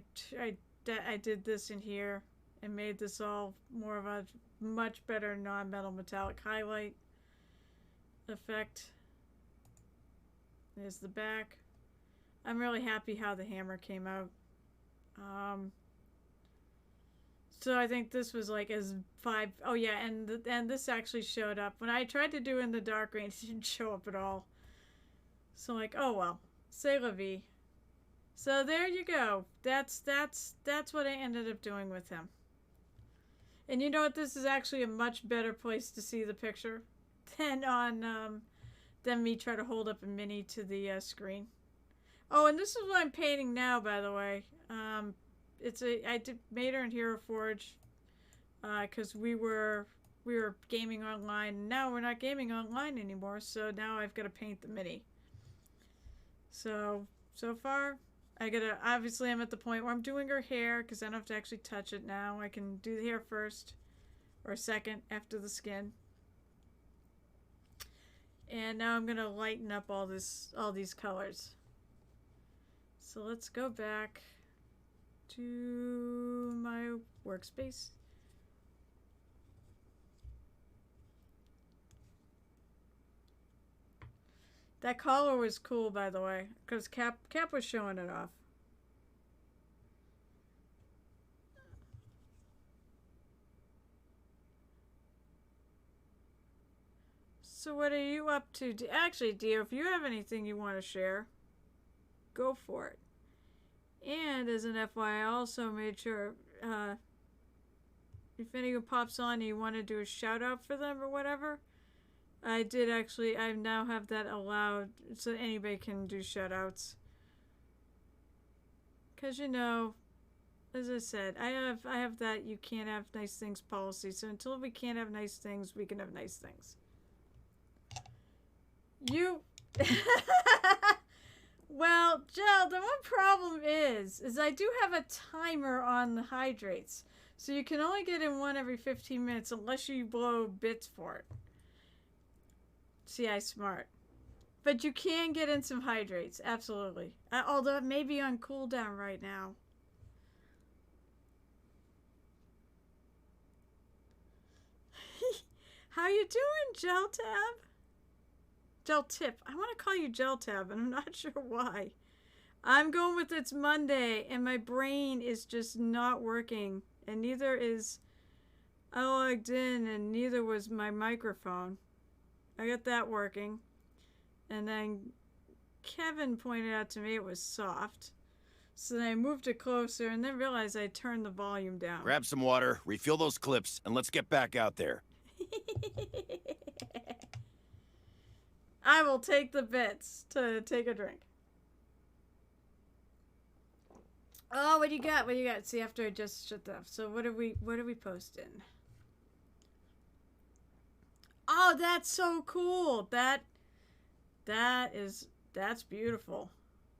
did this in here and made this all more of a much better non-metal metallic highlight effect. There's the back. I'm really happy how the hammer came out. So I think this was like as 5. Oh yeah, and this actually showed up when I tried to do in the dark green. It didn't show up at all. So like, oh well, c'est la vie. So there you go. That's what I ended up doing with him. And you know what? This is actually a much better place to see the picture than on than me try to hold up a mini to the screen. Oh, and this is what I'm painting now, by the way. I made her in Hero Forge because we were gaming online. Now we're not gaming online anymore, so now I've got to paint the mini. So far, obviously I'm at the point where I'm doing her hair because I don't have to actually touch it now. I can do the hair first or second after the skin. And now I'm gonna lighten up all these colors. So let's go back to my workspace. That collar was cool, by the way, because Cap was showing it off. So what are you up to? Actually, Dio, if you have anything you want to share, go for it. And as an FYI, I also made sure if anyone pops on and you want to do a shout out for them or whatever, I now have that allowed so anybody can do shout outs. Because, you know, as I said, I have that you can't have nice things policy. So until we can't have nice things, we can have nice things. Well, Jill, the one problem is I do have a timer on the hydrates. So you can only get in one every 15 minutes unless you blow bits for it. See, I smart. But you can get in some hydrates, absolutely. Although it may be on cooldown right now. How you doing, Gel Tab? Gel Tip. I want to call you Gel Tab, and I'm not sure why. I'm going with it's Monday, and my brain is just not working, and neither is I logged in, and neither was my microphone. I got that working, and then Kevin pointed out to me it was soft, so then I moved it closer, and then realized I turned the volume down. Grab some water, refill those clips, and let's get back out there. I will take the bits to take a drink. Oh, what do you got? What do you got? See, after I just shut off. So what are we posting? Oh, that's so cool. That's beautiful.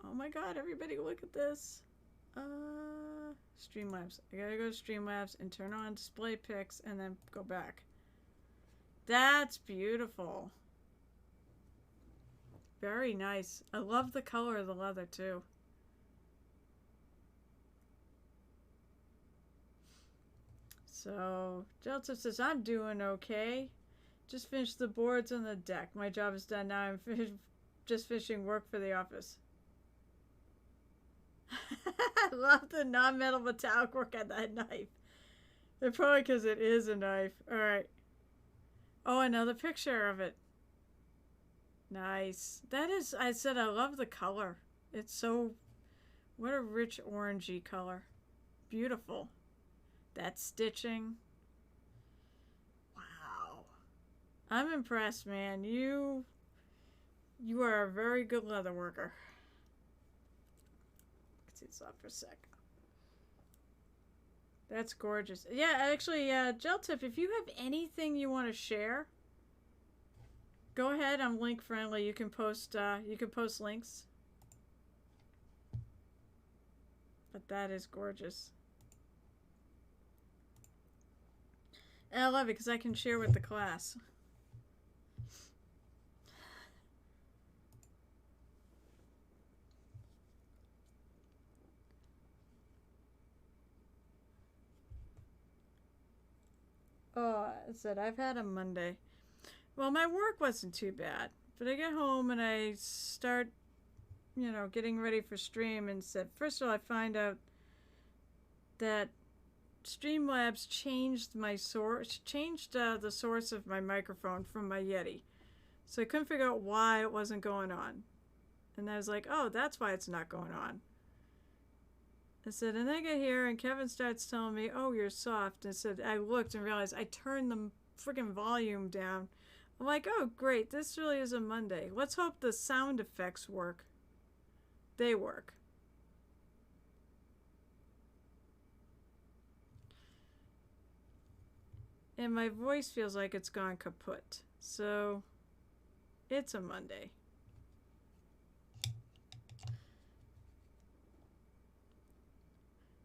Oh my god, everybody look at this. Streamlabs. I gotta go to Streamlabs and turn on display pics and then go back. That's beautiful. Very nice. I love the color of the leather too. So, Jeltip says, I'm doing okay. Just finished the boards on the deck. My job is done now. I'm just finishing work for the office. I love the non-metal metallic work on that knife. They're probably because it is a knife. Alright. Oh, another picture of it. Nice. That is, I said I love the color. It's so, what a rich orangey color. Beautiful. That stitching. Wow. I'm impressed, man. You are a very good leather worker. Let's see this off for a sec. That's gorgeous. Yeah, actually, Gel Tip, if you have anything you want to share, go ahead. I'm link friendly. You can post links. But that is gorgeous. And I love it because I can share with the class. Oh, I said I've had a Monday. Well, my work wasn't too bad, but I get home and I start, getting ready for stream and said, first of all, I find out that Streamlabs changed my source, the source of my microphone from my Yeti. So I couldn't figure out why it wasn't going on. And I was like, oh, that's why it's not going on. I said, and then I get here and Kevin starts telling me, oh, you're soft. And I said, I looked and realized I turned the freaking volume down. I'm like, oh, great. This really is a Monday. Let's hope the sound effects work. They work. And my voice feels like it's gone kaput. So, it's a Monday.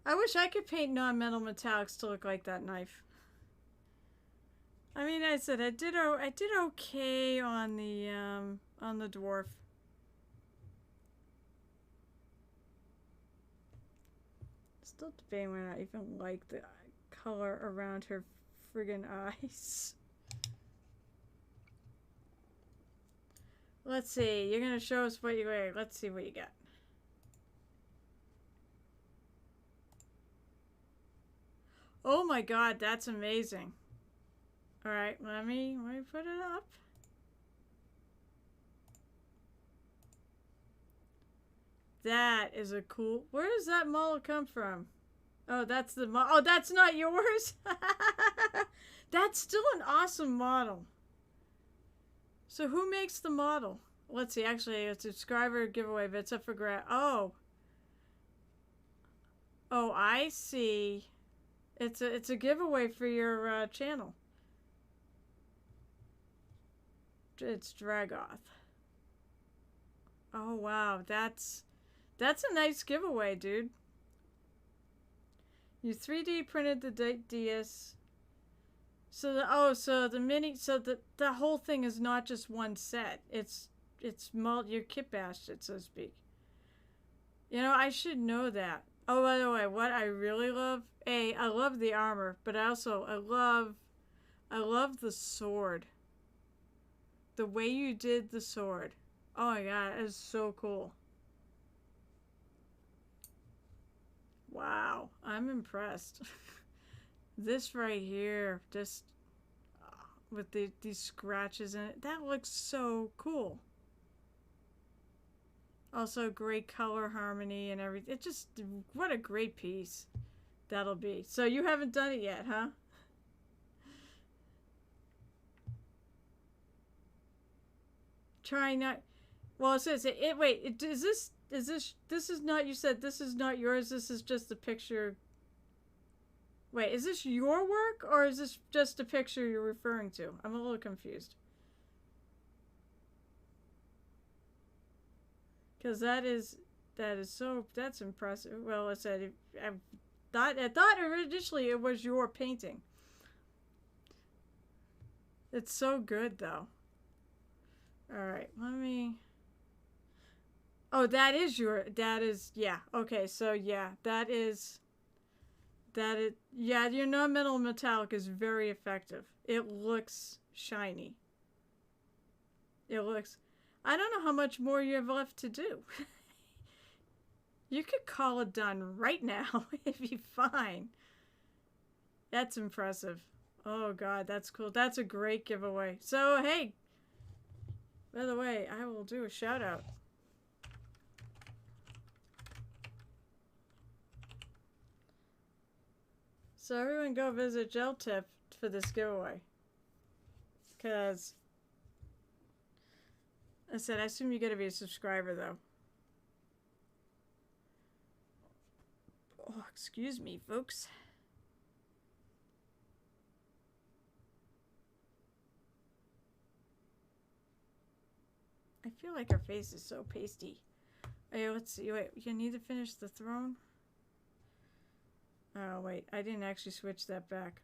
I wish I could paint non-metal metallics to look like that knife. I mean, I said I did okay on the dwarf. Still debating whether I even like the color around her friggin' eyes. Let's see. You're gonna show us what you wear. Let's see what you got. Oh my god, that's amazing. Alright, let me put it up. That is a cool... Where does that model come from? Oh, that's the model. Oh, that's not yours? That's still an awesome model. So who makes the model? Let's see, actually, it's a subscriber giveaway, but it's up for grab. Oh. Oh, I see. It's a giveaway for your channel. It's Dragoth. Oh wow, that's a nice giveaway, dude. You 3D printed the DS. So the mini, so the whole thing is not just one set. It's you're kit bashed it, so to speak. You know, I should know that. Oh, by the way, what I really love, I love the armor, but I love the sword. The way you did the sword. Oh my god, it is so cool. Wow, I'm impressed. This right here, just with these scratches in it, that looks so cool. Also, great color harmony and everything. It just, what a great piece that'll be. So you haven't done it yet, huh? Try not. Well, it says it. Wait, this is not. You said this is not yours. This is just a picture. Wait, is this your work or is this just a picture you're referring to? I'm a little confused. Because that's impressive. Well, I said I thought initially it was your painting. It's so good though. All right, let me. Oh, that is yeah. Okay, so yeah, yeah, your non-metal metallic is very effective. It looks shiny. It looks. I don't know how much more you have left to do. You could call it done right now. It'd be fine. That's impressive. Oh god, that's cool. That's a great giveaway. So hey, by the way, I will do a shout out. So everyone go visit GelTip for this giveaway. Because I said, I assume you gotta be a subscriber though. Oh, excuse me, folks. I feel like her face is so pasty. Hey, let's see. Wait, you need to finish the throne? Oh, wait. I didn't actually switch that back.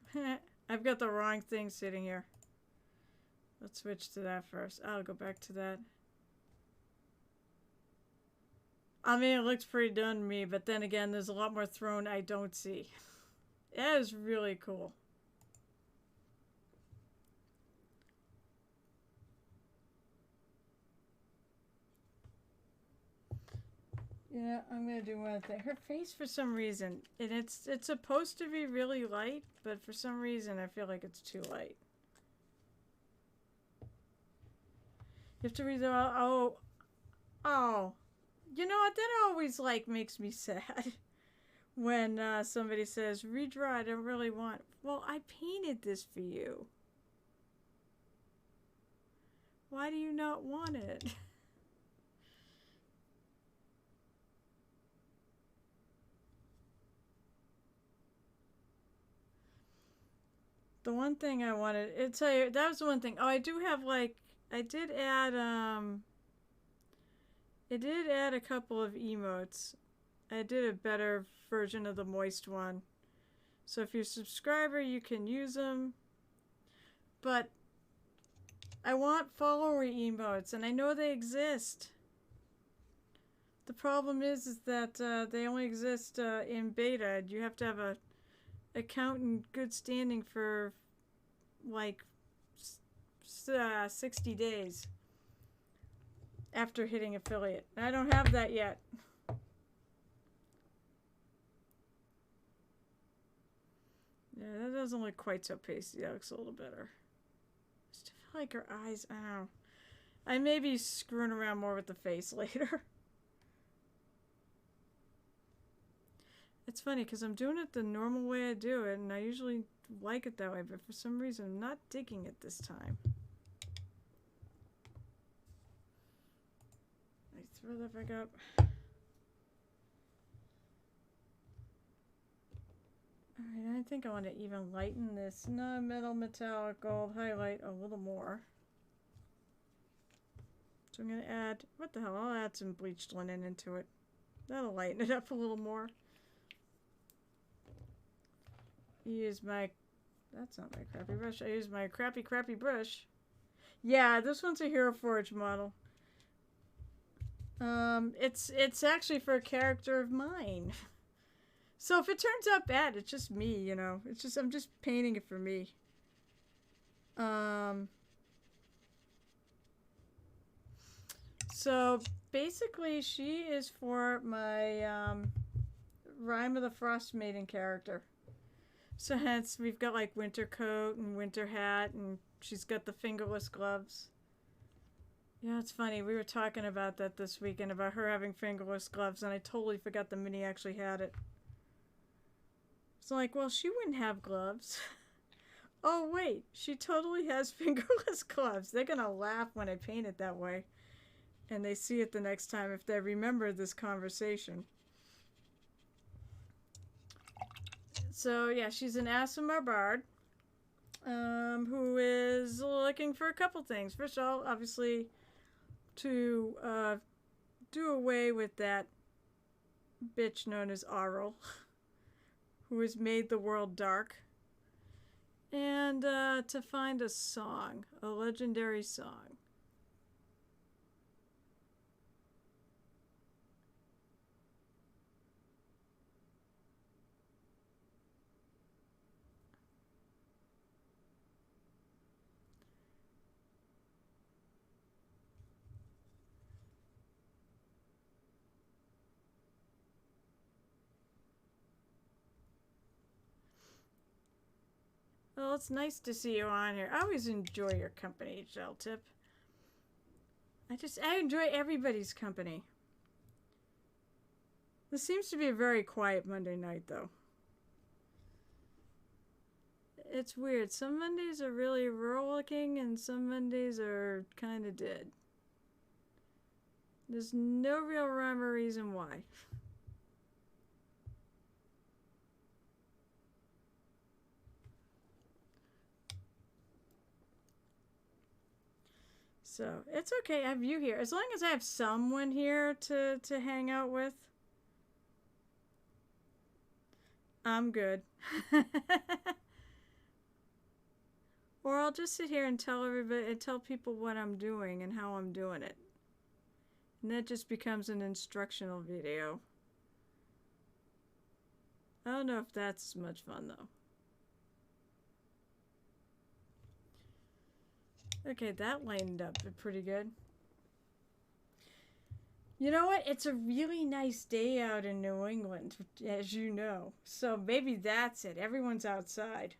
I've got the wrong thing sitting here. Let's switch to that first. I'll go back to that. I mean, it looks pretty done to me, but then again, there's a lot more throne I don't see. That is really cool. Yeah, I'm gonna do one thing. Her face, for some reason, and it's supposed to be really light, but for some reason, I feel like it's too light. You have to read the oh. You know what? That always like makes me sad when somebody says redraw. I don't really want. Well, I painted this for you. Why do you not want it? The one thing I wanted, tell you, that was the one thing. Oh, I do have like, I did add a couple of emotes. I did a better version of the moist one. So if you're a subscriber, you can use them. But I want follower emotes, and I know they exist. The problem is that they only exist in beta. You have to have a account in good standing for like 60 days after hitting affiliate. I don't have that yet. Yeah, that doesn't look quite so pasty. That looks a little better. I still feel like her eyes, I don't know. I may be screwing around more with the face later. It's funny because I'm doing it the normal way I do it, and I usually like it that way, but for some reason I'm not digging it this time. I throw that back up. Alright, I think I want to even lighten this non-metal metallic gold highlight a little more. So I'm going to add, what the hell, I'll add some bleached linen into it. That'll lighten it up a little more. Use my, that's not my crappy brush. I use my crappy brush. Yeah, this one's a Hero Forge model. It's actually for a character of mine. So if it turns out bad, it's just me, you know. It's just I'm just painting it for me. So basically, she is for my Rime of the Frost Maiden character. So hence we've got like winter coat and winter hat, and she's got the fingerless gloves. Yeah, it's funny. We were talking about that this weekend about her having fingerless gloves, and I totally forgot the Minnie actually had it. It's like, well, she wouldn't have gloves. Oh wait, she totally has fingerless gloves. They're gonna laugh when I paint it that way, and they see it the next time if they remember this conversation. So yeah, she's an Aasimar bard, who is looking for a couple things. First of all, obviously, to do away with that bitch known as Auril, who has made the world dark, and to find a song, a legendary song. Well, it's nice to see you on here. I always enjoy your company, Geltip. I enjoy everybody's company. This seems to be a very quiet Monday night, though. It's weird. Some Mondays are really rural looking, and some Mondays are kind of dead. There's no real rhyme or reason why. So, it's okay. I have you here. As long as I have someone here to hang out with, I'm good. Or I'll just sit here and tell everybody and tell people what I'm doing and how I'm doing it. And that just becomes an instructional video. I don't know if that's as much fun though. Okay, that lined up pretty good. You know what? It's a really nice day out in New England, as you know. So maybe that's it. Everyone's outside.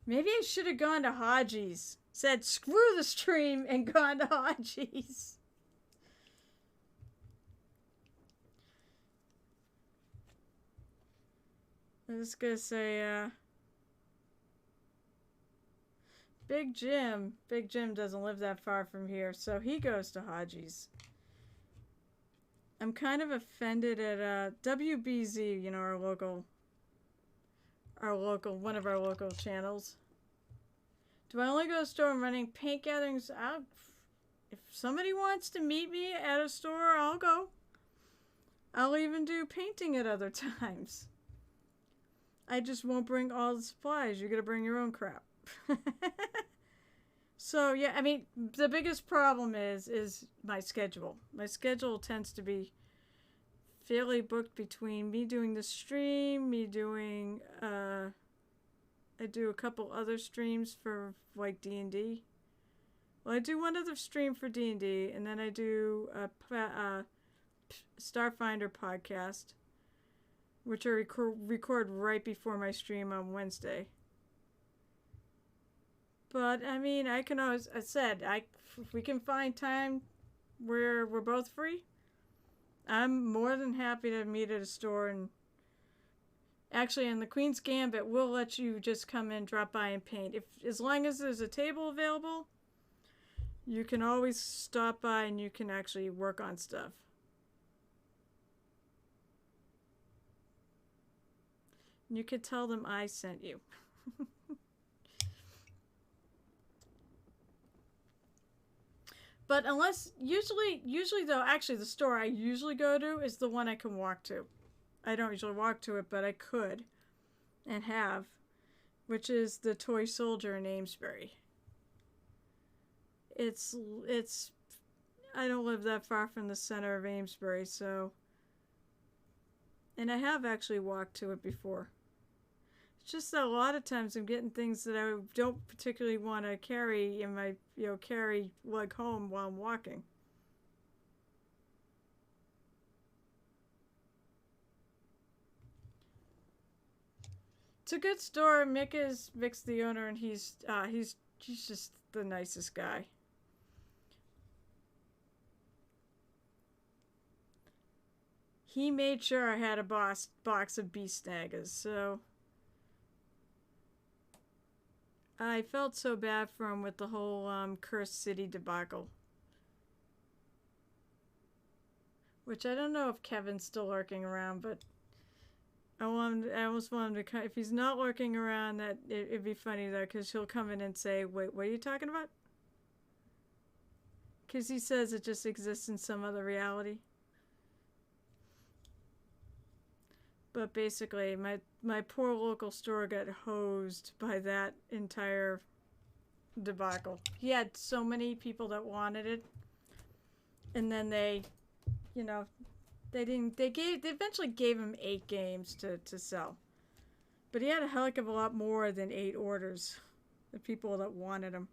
Maybe I should have gone to Hodgie's. Said, screw the stream and gone to Hodgie's. I was gonna say, Big Jim doesn't live that far from here, so he goes to Hodgie's. I'm kind of offended at WBZ, you know, one of our local channels. Do I only go to a store and running paint gatherings? If somebody wants to meet me at a store, I'll go. I'll even do painting at other times. I just won't bring all the supplies. You're gonna bring your own crap. So yeah, I mean, the biggest problem is my schedule. My schedule tends to be fairly booked between me doing the stream, me doing I do a couple other streams for like D&D. Well, I do one other stream for D&D, and then I do a Starfinder podcast, which I record right before my stream on Wednesday. But I mean, I can always. I said, if we can find time where we're both free, I'm more than happy to meet at a store. And actually, in the Queen's Gambit, we'll let you just come in, drop by, and paint. As long as there's a table available, you can always stop by and you can actually work on stuff. You could tell them I sent you. But unless, usually though, actually the store I usually go to is the one I can walk to. I don't usually walk to it, but I could and have, which is the Toy Soldier in Amesbury. It's I don't live that far from the center of Amesbury, so. And I have actually walked to it before. It's just that a lot of times I'm getting things that I don't particularly want to carry in my, carry like home while I'm walking. It's a good store. Mick's the owner, and he's just the nicest guy. He made sure I had a box of beast snaggers, so I felt so bad for him with the whole Cursed City debacle. Which I don't know if Kevin's still lurking around, but I almost want him to. If he's not lurking around, that it'd be funny though, because he'll come in and say, "Wait, what are you talking about?" Because he says it just exists in some other reality. But basically, my poor local store got hosed by that entire debacle. He had so many people that wanted it, and then they didn't. They eventually gave him 8 games to sell, but he had a heck of a lot more than 8 orders. The people that wanted him.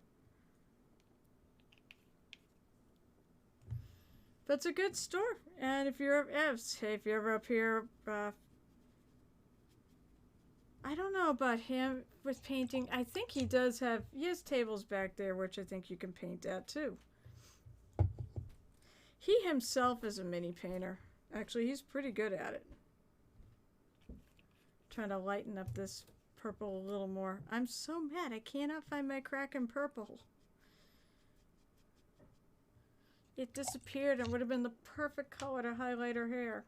But it's a good store, and if you're ever up here. I don't know about him with painting. I think he has tables back there, which I think you can paint at too. He himself is a mini painter. Actually, he's pretty good at it. Trying to lighten up this purple a little more. I'm so mad I cannot find my Kraken purple. It disappeared and would have been the perfect color to highlight her hair.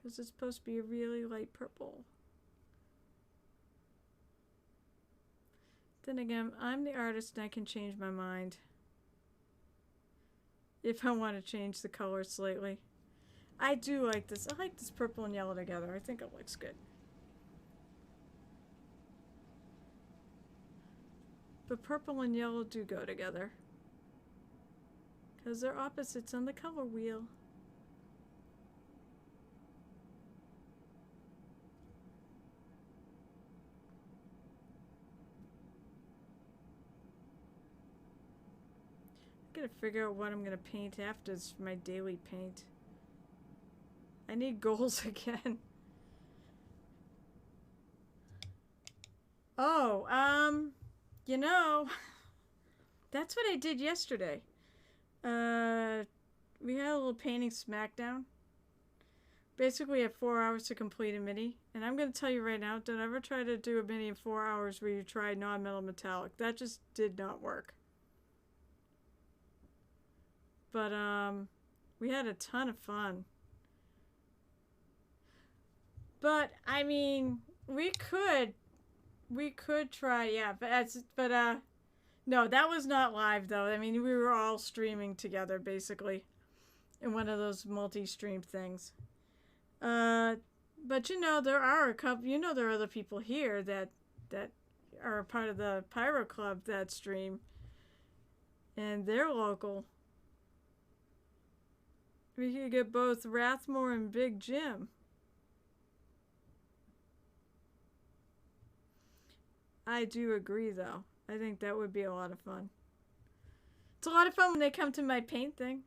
Because it's supposed to be a really light purple. Then again, I'm the artist and I can change my mind. If I want to change the color slightly. I do like this. I like this purple and yellow together. I think it looks good. But purple and yellow do go together. Because they're opposites on the color wheel. Gotta figure out what I'm gonna paint after for my daily paint. I need goals again. Oh, that's what I did yesterday. We had a little painting smackdown. Basically, we had 4 hours to complete a mini. And I'm gonna tell you right now, don't ever try to do a mini in 4 hours where you try non-metal metallic. That just did not work. But we had a ton of fun. But I mean, we could try, yeah. But no, that was not live though. I mean, we were all streaming together basically, in one of those multi-stream things. But there are a couple. There are other people here that are part of the Pyro Club that stream, and they're local. We could get both Rathmore and Big Jim. I do agree, though. I think that would be a lot of fun. It's a lot of fun when they come to my paint thing.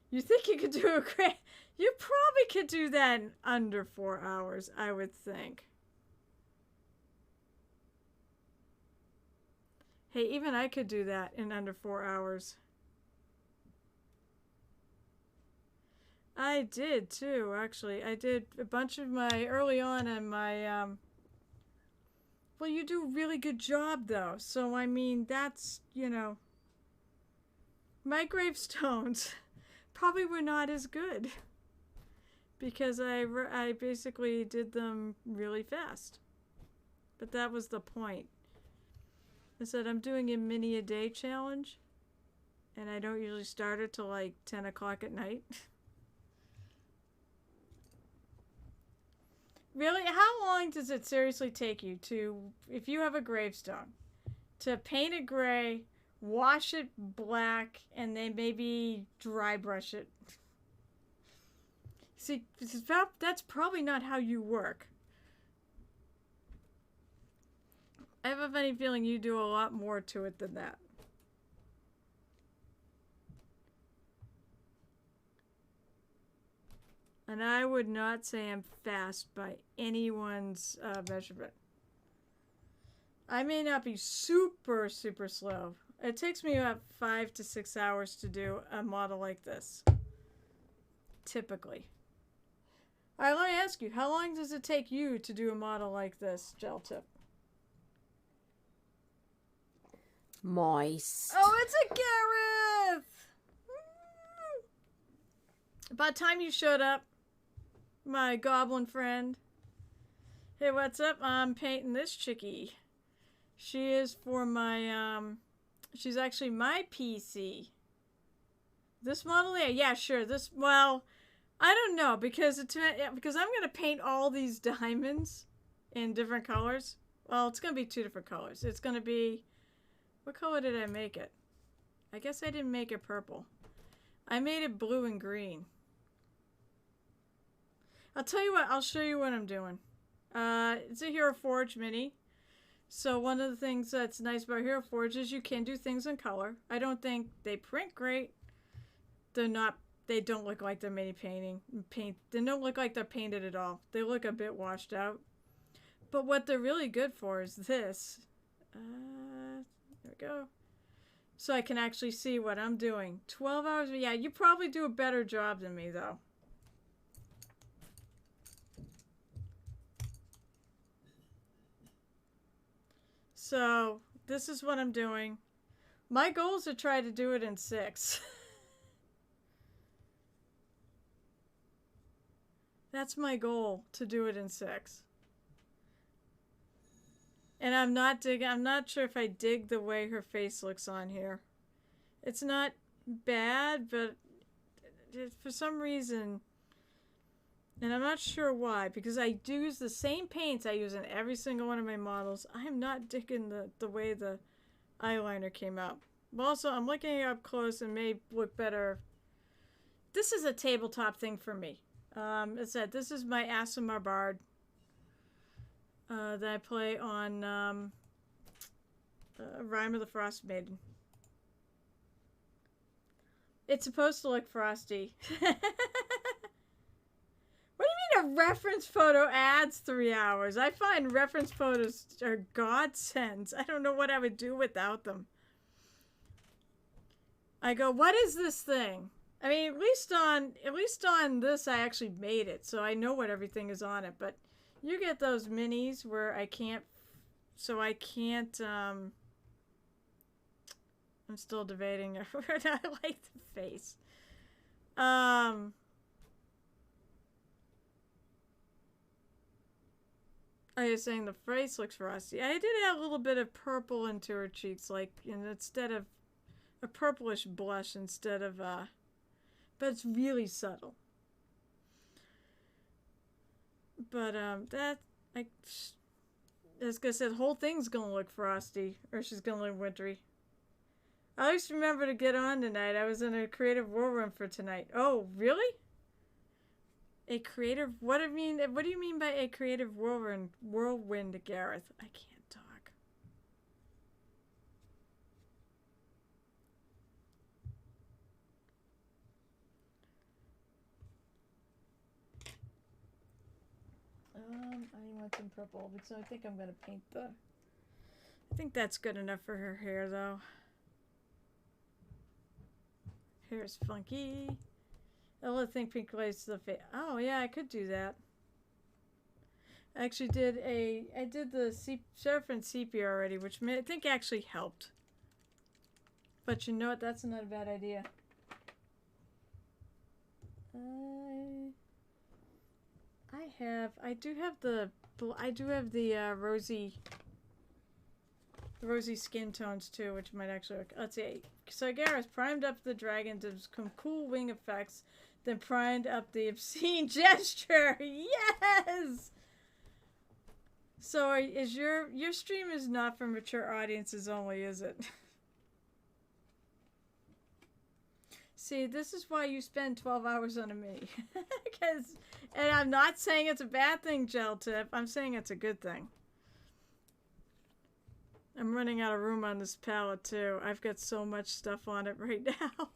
You think you could do a great... You probably could do that in under 4 hours, I would think. Hey, even I could do that in under 4 hours. I did too, actually. I did a bunch of my early on in my well, you do a really good job though. So I mean, that's, my gravestones probably were not as good because I basically did them really fast. But that was the point. I said I'm doing a mini a day challenge and I don't usually start it till like 10 o'clock at night. Really, how long does it seriously take you to, if you have a gravestone, to paint it gray, wash it black, and then maybe dry brush it? See, that's probably not how you work. I have a funny feeling you do a lot more to it than that. And I would not say I'm fast by anyone's measurement. I may not be super, super slow. It takes me about 5 to 6 hours to do a model like this. Typically. Alright, let me ask you, how long does it take you to do a model like this, Gel Tip? Moist. Oh, it's a Gareth! About time you showed up, my goblin friend. Hey, what's up? I'm painting this chickie. She is for my, she's actually my PC. This model? Yeah, sure. Well, I don't know, because I'm going to paint all these diamonds in different colors. Well, it's going to be 2 different colors. It's going to be, what color did I make it? I guess I didn't make it purple. I made it blue and green. I'll tell you what, I'll show you what I'm doing. It's a Hero Forge mini. So one of the things that's nice about Hero Forge is you can do things in color. I don't think they print great. They don't look like they're mini painting. They don't look like they're painted at all. They look a bit washed out. But what they're really good for is this. There we go. So I can actually see what I'm doing. 12 hours. Yeah, you probably do a better job than me, though. So this is what I'm doing. My goal is to try to do it in 6. That's my goal, to do it in 6. And I'm not sure if I dig the way her face looks on here. It's not bad, but for some reason, and I'm not sure why, because I do use the same paints I use in every single one of my models. I'm not digging the way the eyeliner came out. But also, I'm looking it up close and may look better. This is a tabletop thing for me. As I said, this is my Asimar Bard that I play on Rime of the Frost Maiden. It's supposed to look frosty. What do you mean a reference photo adds 3 hours? I find reference photos are godsends. I don't know what I would do without them. I go, what is this thing? I mean, at least on this, I actually made it, so I know what everything is on it. But you get those minis where I can't. I'm still debating. I like the face. I was saying the face looks frosty. I did add a little bit of purple into her cheeks, like instead of a purplish blush instead of but it's really subtle. But as I said, the whole thing's gonna look frosty, or she's gonna look wintry. I always remember to get on tonight. I was in a creative war room for tonight. Oh, really? A creative? What do you mean by a creative whirlwind, Gareth? I can't talk. I want some purple, so I think I'm gonna paint I think that's good enough for her hair, though. Hair's funky. Ella think pink lace the face. Oh yeah, I could do that. I actually I did the Seraphim sepia already, which I think actually helped. But you know what? That's not a bad idea. I do have the rosy skin tones too, which might actually work. Let's see. So Gareth primed up the dragon to some cool wing effects, then primed up the obscene gesture. Yes! So is your stream is not for mature audiences only, is it? See, this is why you spend 12 hours on a me. And I'm not saying it's a bad thing, Gel Tip. I'm saying it's a good thing. I'm running out of room on this palette, too. I've got so much stuff on it right now.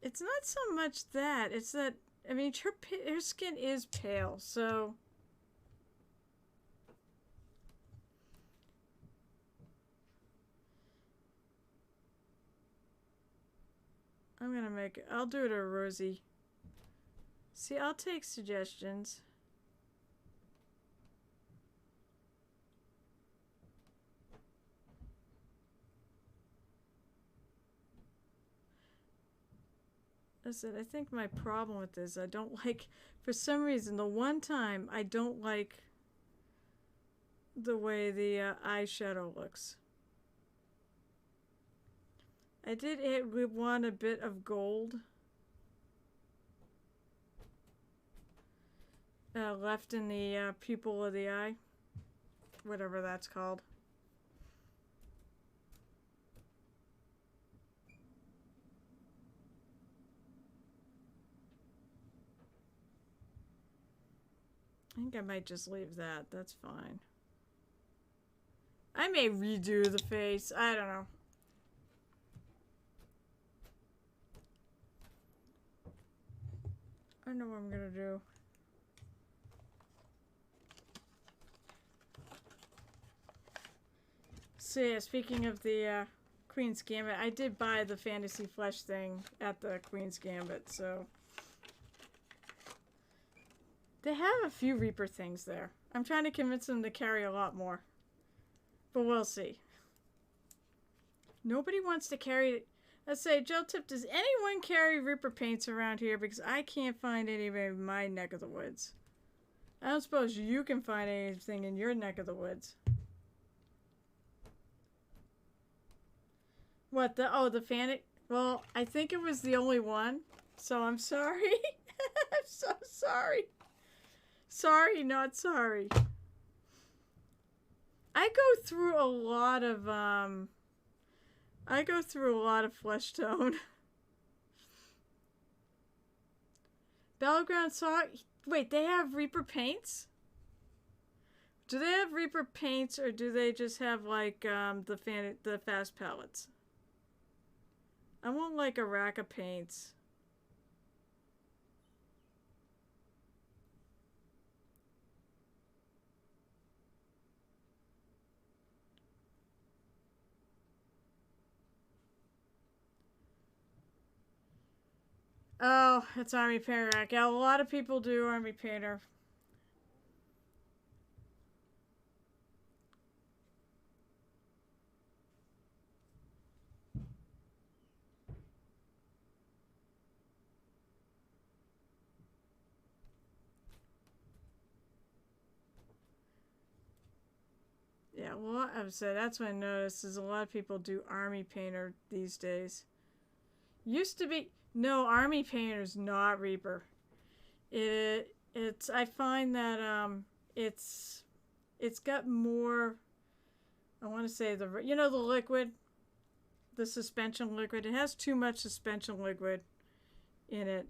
It's not so much that. It's that, I mean, her skin is pale, so... I'm gonna make it. I'll do it a rosy. See, I'll take suggestions. Listen, I think my problem with this, I don't like, for some reason, the one time I don't like the way the eyeshadow looks. I did want a bit of gold left in the pupil of the eye, whatever that's called. I think I might just leave that. That's fine. I may redo the face. I don't know. I know what I'm gonna do. So yeah, speaking of the Queen's Gambit, I did buy the Fantasy Flesh thing at the Queen's Gambit, so... They have a few Reaper things there. I'm trying to convince them to carry a lot more. But we'll see. Nobody wants to carry... Let's say, Gel Tip, does anyone carry Reaper paints around here? Because I can't find any in my neck of the woods. I don't suppose you can find anything in your neck of the woods. What, the fan... Well, I think it was the only one. So I'm sorry. I'm so sorry. Sorry, not sorry. I go through a lot of flesh tone. Battleground saw. Wait, they have Reaper paints? Do they have Reaper paints, or do they just have like the fast palettes? I want like a rack of paints. Oh, it's Army Painter rack. Yeah, a lot of people do Army Painter. Yeah, well, I would say that's what I noticed is a lot of people do Army Painter these days. Used to be... No, Army Painter's not Reaper. It's I find that it's got more, I want to say the liquid, the suspension liquid. It has too much suspension liquid in it.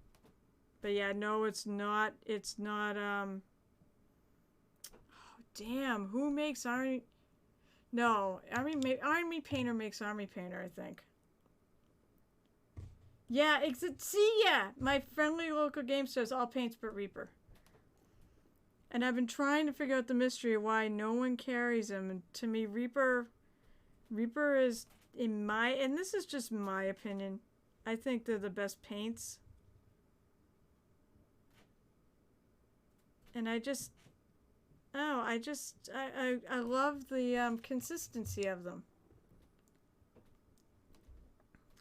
But yeah, no, it's not oh, damn, who makes Army? No, Army Painter makes Army Painter, I think. Yeah, yeah, my friendly local game stores all paints but Reaper. And I've been trying to figure out the mystery of why no one carries them. And to me, Reaper is, and this is just my opinion, I think they're the best paints. And I love the consistency of them.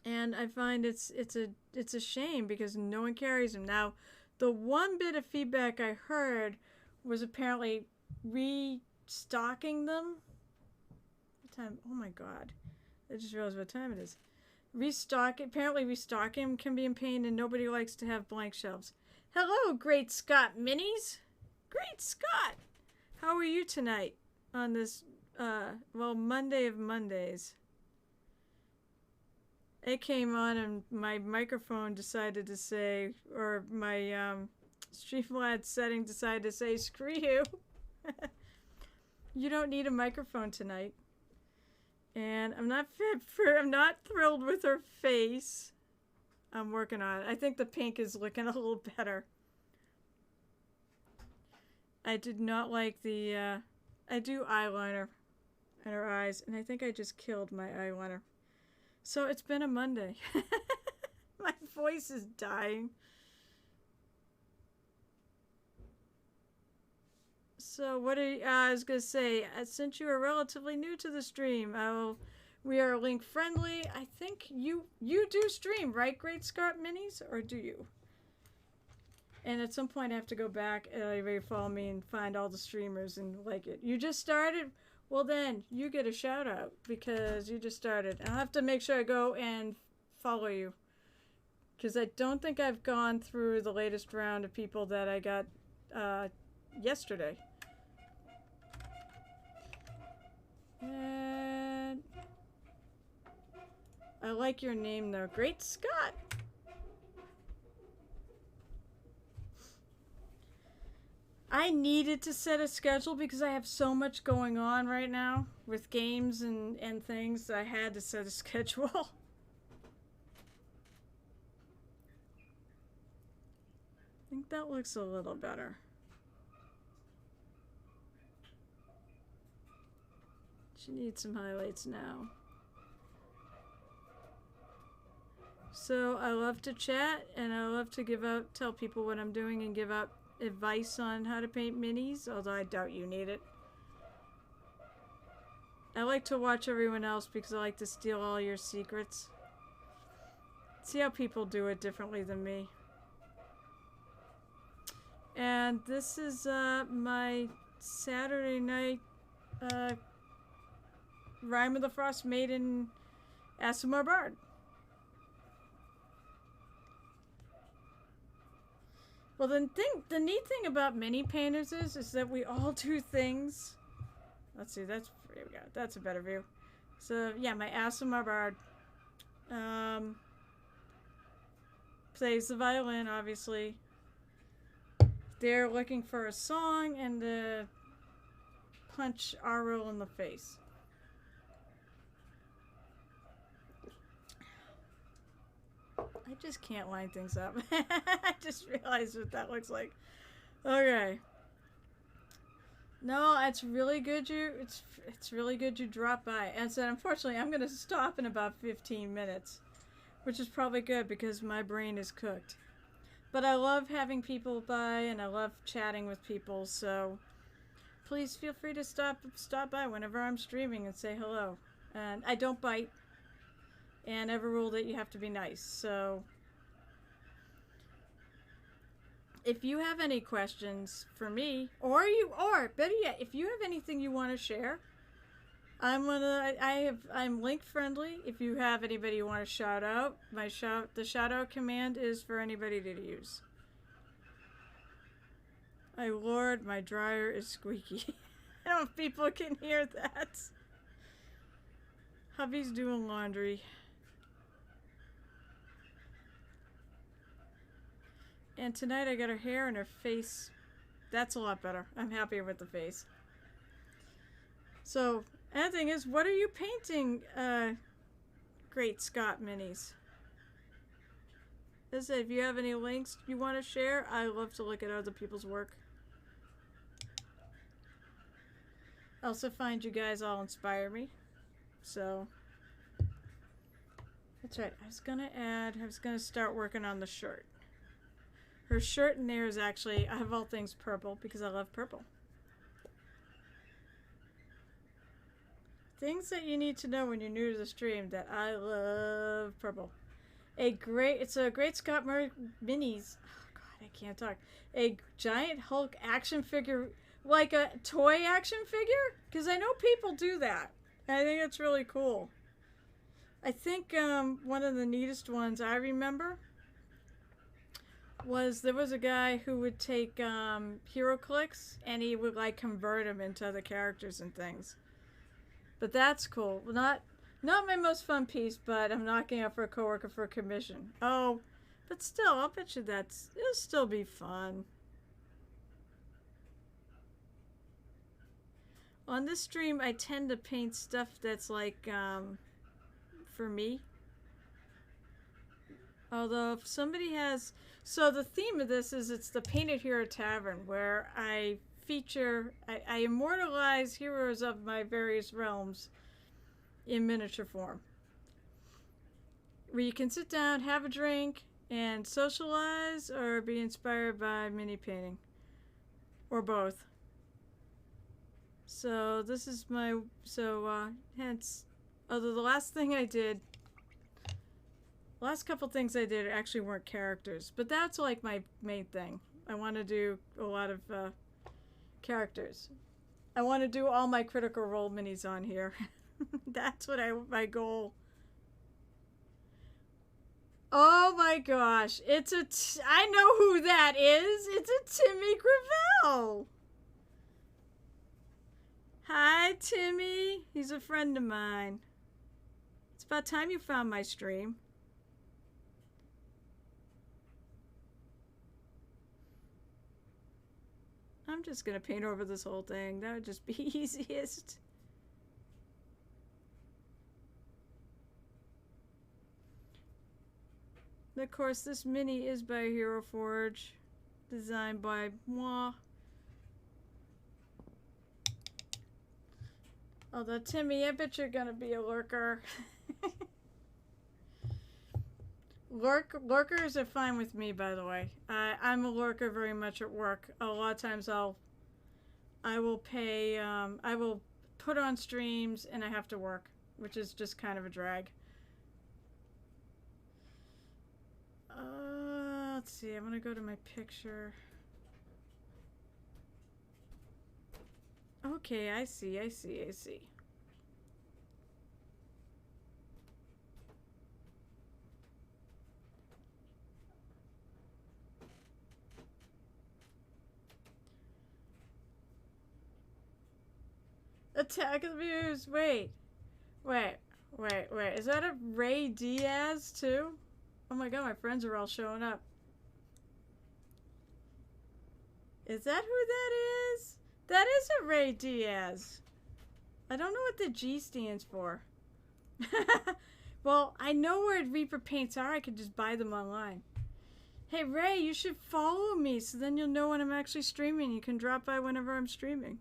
And I find it's a shame because no one carries them. Now, the one bit of feedback I heard was apparently restocking them. What time? Oh my god. I just realized what time it is. Apparently restocking them can be in pain and nobody likes to have blank shelves. Hello, Great Scott Minis. Great Scott! How are you tonight on this, well, Monday of Mondays? It came on and my microphone decided to say, or my Streamlabs setting decided to say, screw you. You don't need a microphone tonight. And I'm not thrilled with her face. I'm working on it. I think the pink is looking a little better. I did not like the, I do eyeliner in her eyes, and I think I just killed my eyeliner. So it's been a Monday. My voice is dying. So what I was going to say, since you are relatively new to the stream, we are link friendly. I think you do stream, right, Great Scott Minis, or do you? And at some point I have to go back and follow me and find all the streamers and like it. You just started? Well then, you get a shout out because you just started. I'll have to make sure I go and follow you. Because I don't think I've gone through the latest round of people that I got yesterday. And I like your name though. Great Scott! I needed to set a schedule because I have so much going on right now with games and things. I had to set a schedule. I think that looks a little better. She needs some highlights now. So I love to chat and I love to tell people what I'm doing and give out advice on how to paint minis, although I doubt you need it. I like to watch everyone else because I like to steal all your secrets. See how people do it differently than me. And this is my Saturday night Rime of the Frost Maiden ASMR Bard. Well, the neat thing about mini painters is that we all do things. Let's see, there we go. That's a better view. So yeah, my ASMR Bard plays the violin, obviously. They're looking for a song and to punch Arul in the face. I just can't line things up. I just realized what that looks like. Okay. No, it's really good it's really good you dropped by. And so unfortunately I'm gonna stop in about 15 minutes. Which is probably good because my brain is cooked. But I love having people by and I love chatting with people, so please feel free to stop by whenever I'm streaming and say hello. And I don't bite. And I have a rule that you have to be nice. So if you have any questions for me, or better yet, if you have anything you want to share, I'm link friendly. If you have anybody you want to shout out, the shout out command is for anybody to use. My lord, my dryer is squeaky. I don't know if people can hear that. Hubby's doing laundry. And tonight I got her hair and her face. That's a lot better. I'm happier with the face. So, and the thing is, what are you painting, Great Scott Minis? As I said, if you have any links you want to share, I love to look at other people's work. I also find you guys all inspire me. So, that's right. I was gonna start working on the shirt. Her shirt in there is actually, I have all things purple because I love purple. Things that you need to know when you're new to the stream, that I love purple. It's a Great Scott Minis. Oh God, I can't talk. A giant Hulk action figure, like a toy action figure? Because I know people do that. I think it's really cool. I think one of the neatest ones I remember was there was a guy who would take hero clicks and he would like convert them into other characters and things. But that's cool. Not my most fun piece, but I'm knocking out for a coworker for a commission. Oh, but still, I'll bet you it'll still be fun. On this stream, I tend to paint stuff that's like, for me. Although if somebody has... So the theme of this is it's the Painted Hero Tavern, where I immortalize heroes of my various realms in miniature form. Where you can sit down, have a drink, and socialize, or be inspired by mini painting. Or both. So this is my... hence... Although the last couple things I did actually weren't characters. But that's like my main thing. I want to do a lot of characters. I want to do all my Critical Role minis on here. That's what my goal. Oh my gosh. I know who that is. It's a Timmy Gravel. Hi, Timmy. He's a friend of mine. It's about time you found my stream. I'm just going to paint over this whole thing. That would just be easiest. And of course, this mini is by Hero Forge, designed by moi. Although, Timmy, I bet you're going to be a lurker. Lurkers are fine with me, by the way. I'm a lurker very much at work. A lot of times I will put on streams and I have to work, which is just kind of a drag. Let's see, I'm gonna go to my picture. Okay, I see. Attack of the Views. Wait. Is that a Ray Diaz too? Oh my god, my friends are all showing up. Is that who that is? That is a Ray Diaz. I don't know what the G stands for. Well, I know where Reaper paints are. I could just buy them online. Hey Ray, you should follow me so then you'll know when I'm actually streaming. You can drop by whenever I'm streaming.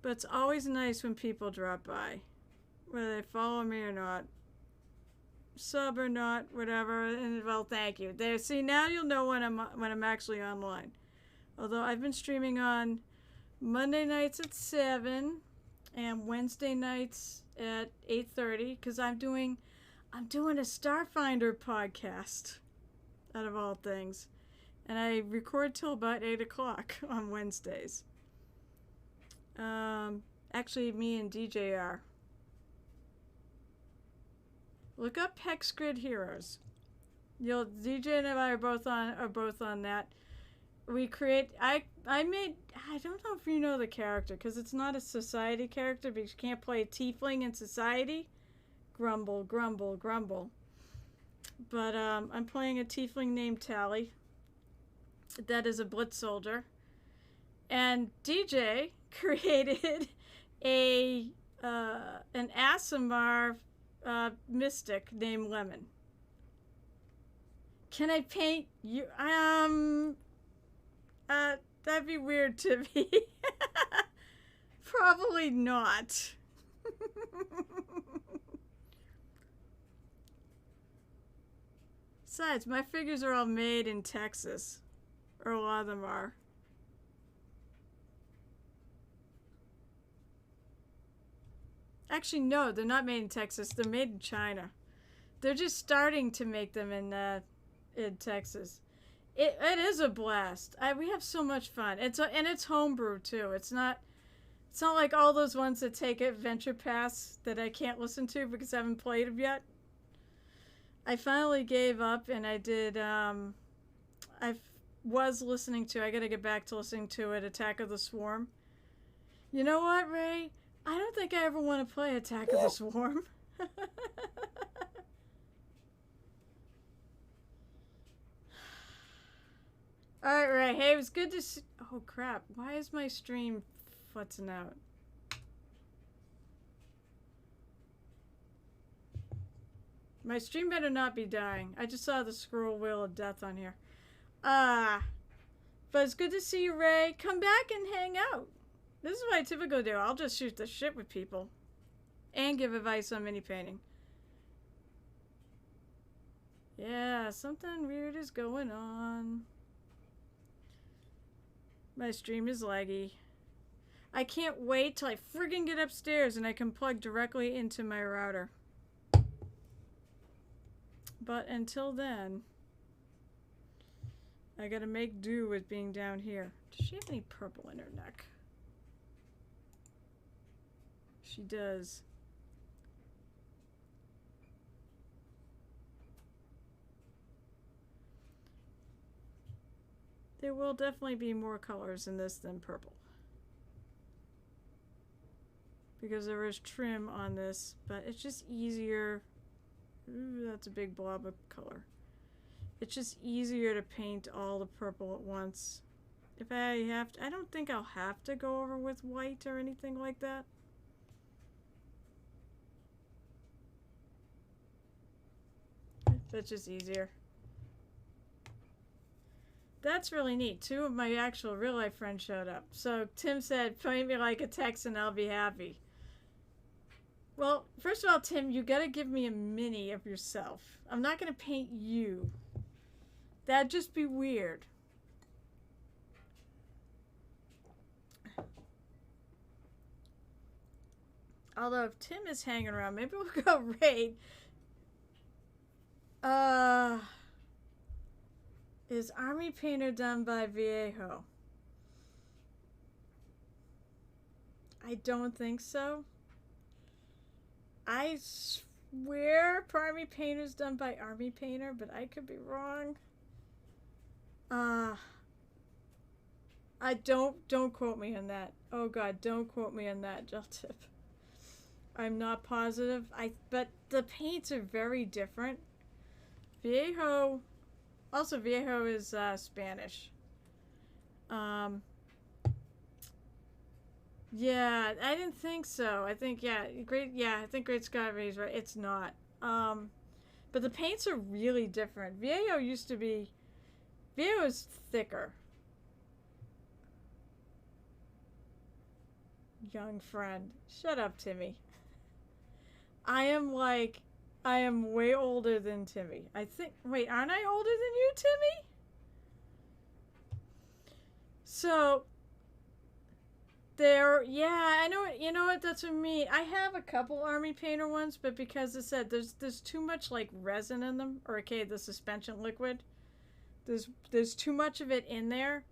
But it's always nice when people drop by, whether they follow me or not, sub or not, whatever. And well, thank you. There, see, now you'll know when I'm actually online. Although I've been streaming on Monday nights at 7 and Wednesday nights at 8:30 because I'm doing a Starfinder podcast, out of all things. And I record till about 8 o'clock on Wednesdays. Actually, me and DJ are. Look up Hex Grid Heroes. DJ and I are both on that. We create. I don't know if you know the character because it's not a society character because you can't play a tiefling in society. Grumble, grumble, grumble. But I'm playing a tiefling named Tally. That is a Blitz soldier. And DJ created an Aasimar mystic named Lemon. Can I paint you? That'd be weird to me. Probably not. Besides, my figures are all made in Texas. Or a lot of them are. Actually, no, they're not made in Texas. They're made in China. They're just starting to make them in Texas. It is a blast. We have so much fun. It's homebrew too. It's not like all those ones that take Adventure Pass that I can't listen to because I haven't played them yet. I finally gave up and I did, was listening to, I gotta get back to listening to it, Attack of the Swarm. You know what, Ray? I don't think I ever want to play Attack of the Swarm. Alright, Ray. Hey, it was good to see. Oh, crap. Why is my stream futzing out? My stream better not be dying. I just saw the scroll wheel of death on here. But it's good to see you, Ray. Come back and hang out. This is what I typically do. I'll just shoot the shit with people. And give advice on mini painting. Yeah, something weird is going on. My stream is laggy. I can't wait till I friggin' get upstairs and I can plug directly into my router. But until then, I gotta make do with being down here. Does she have any purple in her neck? She does. There will definitely be more colors in this than purple. Because there is trim on this, but it's just easier. Ooh, that's a big blob of color. It's just easier to paint all the purple at once. If I have to, I don't think I'll have to go over with white or anything like that. That's just easier. That's really neat. Two of my actual real life friends showed up. So Tim said, paint me like a Texan, I'll be happy. Well, first of all, Tim, you gotta give me a mini of yourself. I'm not gonna paint you. That'd just be weird. Although if Tim is hanging around, maybe we'll go raid. Is Army Painter done by Viejo? I don't think so. I swear Army Painter's done by Army Painter, but I could be wrong. I don't quote me on that. Oh God, don't quote me on that, Jeltip. I'm not positive. But the paints are very different. Viejo is Spanish. Yeah, I didn't think so. I think I think Great Scott Ray's right. It's not. But the paints are really different. Viejo is thicker. Young friend. Shut up, Timmy. I am way older than Timmy. I think, wait, aren't I older than you, Timmy? So, I know, you know what, that's what I mean. I have a couple Army Painter ones, but because I said there's too much like resin in them, or okay, the suspension liquid. There's too much of it in there.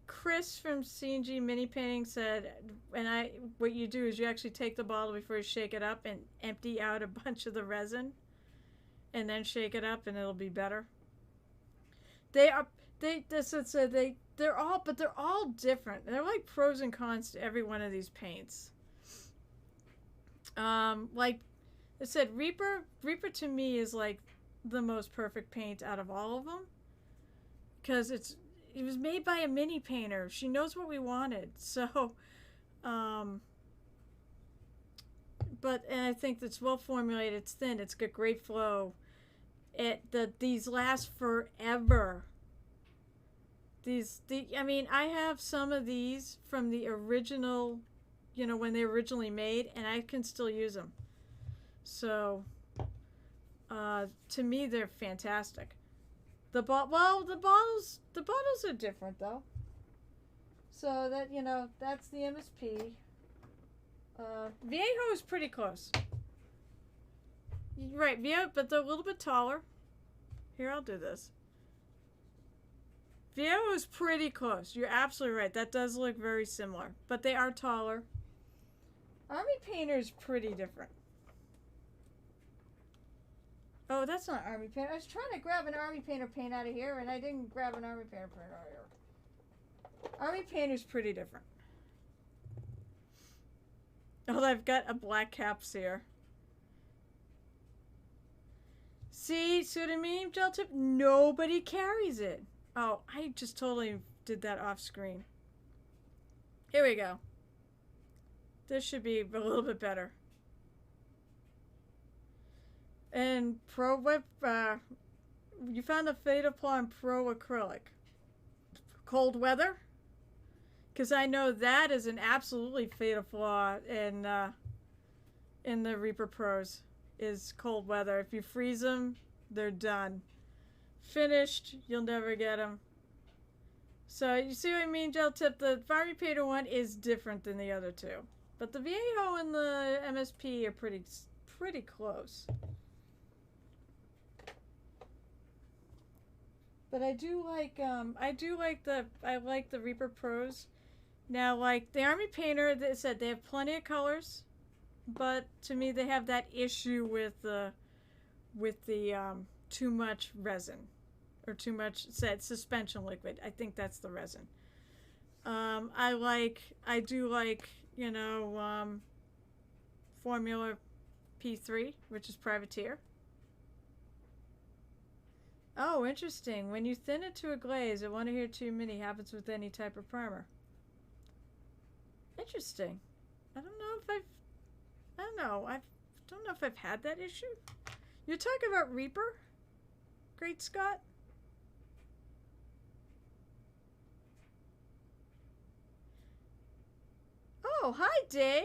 Chris from C&G Mini Painting said, what you do is you actually take the bottle before you shake it up and empty out a bunch of the resin, and then shake it up, and it'll be better. They're all different. They're like pros and cons to every one of these paints. Like I said, Reaper to me is like the most perfect paint out of all of them, because it was made by a mini painter. She knows what we wanted. So, and I think it's well formulated. It's thin. It's got great flow. These last forever. I have some of these from the original, when they were originally made, and I can still use them. So, to me, they're fantastic. The bottles are different though. So that's the MSP. Viejo is pretty close. Right, Viejo, but they're a little bit taller. Here, I'll do this. Viejo is pretty close. You're absolutely right. That does look very similar, but they are taller. Army Painter is pretty different. Oh, that's not Army Painter. I was trying to grab an Army Painter paint out of here, and I didn't grab an Army Painter paint out of here. Army Painter's pretty different. Oh, I've got a black caps here. See what I mean, gel tip? Nobody carries it. Oh, I just totally did that off screen. Here we go. This should be a little bit better. And Pro Whip, you found a Fatal Flaw in Pro Acrylic. Cold weather? Because I know that is an absolutely fatal flaw in the Reaper Pros, is cold weather. If you freeze them, they're done. Finished, you'll never get them. So you see what I mean, gel tip? The Army Painter one is different than the other two. But the Viejo and the MSP are pretty close. But I like the Reaper Pros. Now, like the Army Painter, they said they have plenty of colors, but to me they have that issue with the too much resin, or too much suspension liquid. I think that's the resin. I do like, you know, Formula P3, which is Privateer. Oh, interesting. When you thin it to a glaze, a 1 adhere to mini happens with any type of primer. Interesting. I don't know if I've had that issue. You're talking about Reaper? Great Scott? Oh, hi, Dave.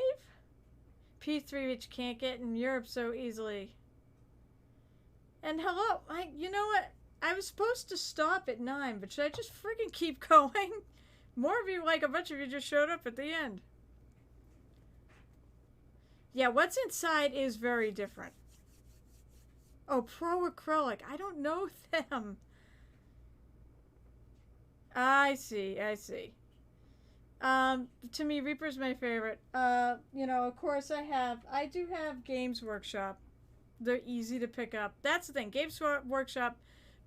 P3, which you can't get in Europe so easily. And hello, you know what? I was supposed to stop at 9, but should I just freaking keep going? More of you, like a bunch of you just showed up at the end. Yeah, what's inside is very different. Oh, Pro Acrylic. I don't know them. I see. To me, Reaper's my favorite. You know, of course I do have Games Workshop. They're easy to pick up. That's the thing. Games Workshop,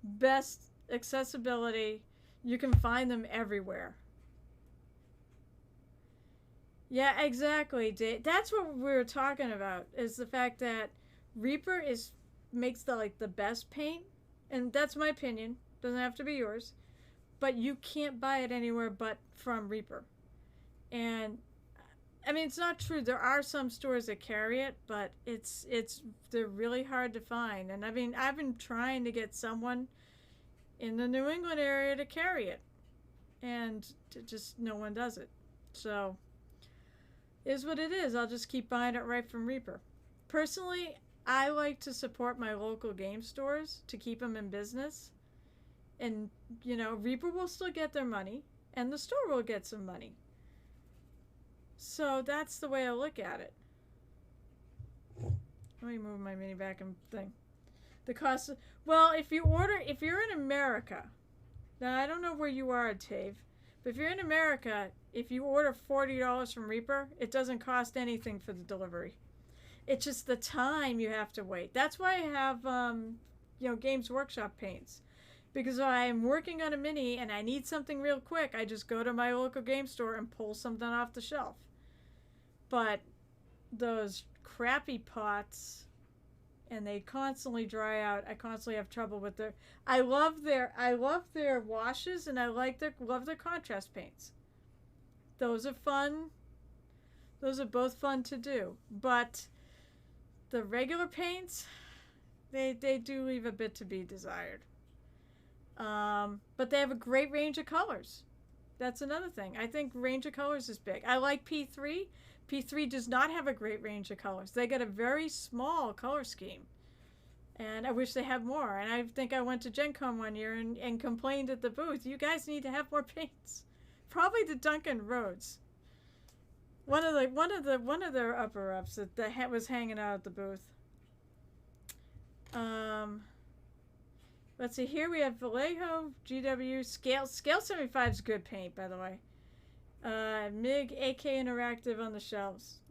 best accessibility. You can find them everywhere. Yeah, exactly. That's what we were talking about, is the fact that Reaper makes the best paint, and that's my opinion. Doesn't have to be yours, but you can't buy it anywhere but from Reaper. And I mean, it's not true. There are some stores that carry it, but they're really hard to find. And I mean, I've been trying to get someone in the New England area to carry it, and just no one does it. So, is what it is. I'll just keep buying it right from Reaper. Personally, I like to support my local game stores to keep them in business. And, you know, Reaper will still get their money, and the store will get some money. So that's the way I look at it. Let me move my mini back and thing. The cost of, well, if you're in America, now I don't know where you are, Dave, but if you're in America, if you order $40 from Reaper, it doesn't cost anything for the delivery. It's just the time you have to wait. That's why I have, you know, Games Workshop paints. Because if I am working on a mini and I need something real quick, I just go to my local game store and pull something off the shelf. But those crappy pots, and they constantly dry out. I constantly have trouble with their. I love their washes, and I love their contrast paints. Those are fun. Those are both fun to do. But the regular paints, they do leave a bit to be desired. But they have a great range of colors. That's another thing. I think range of colors is big. I like P3. P3 does not have a great range of colors. They got a very small color scheme. And I wish they had more. And I think I went to Gen Con one year and complained at the booth, you guys need to have more paints. Probably the Duncan Rhodes. One of their upper ups that was hanging out at the booth. Let's see, here we have Vallejo, GW, Scale 75 is good paint, by the way. MIG, AK Interactive on the shelves.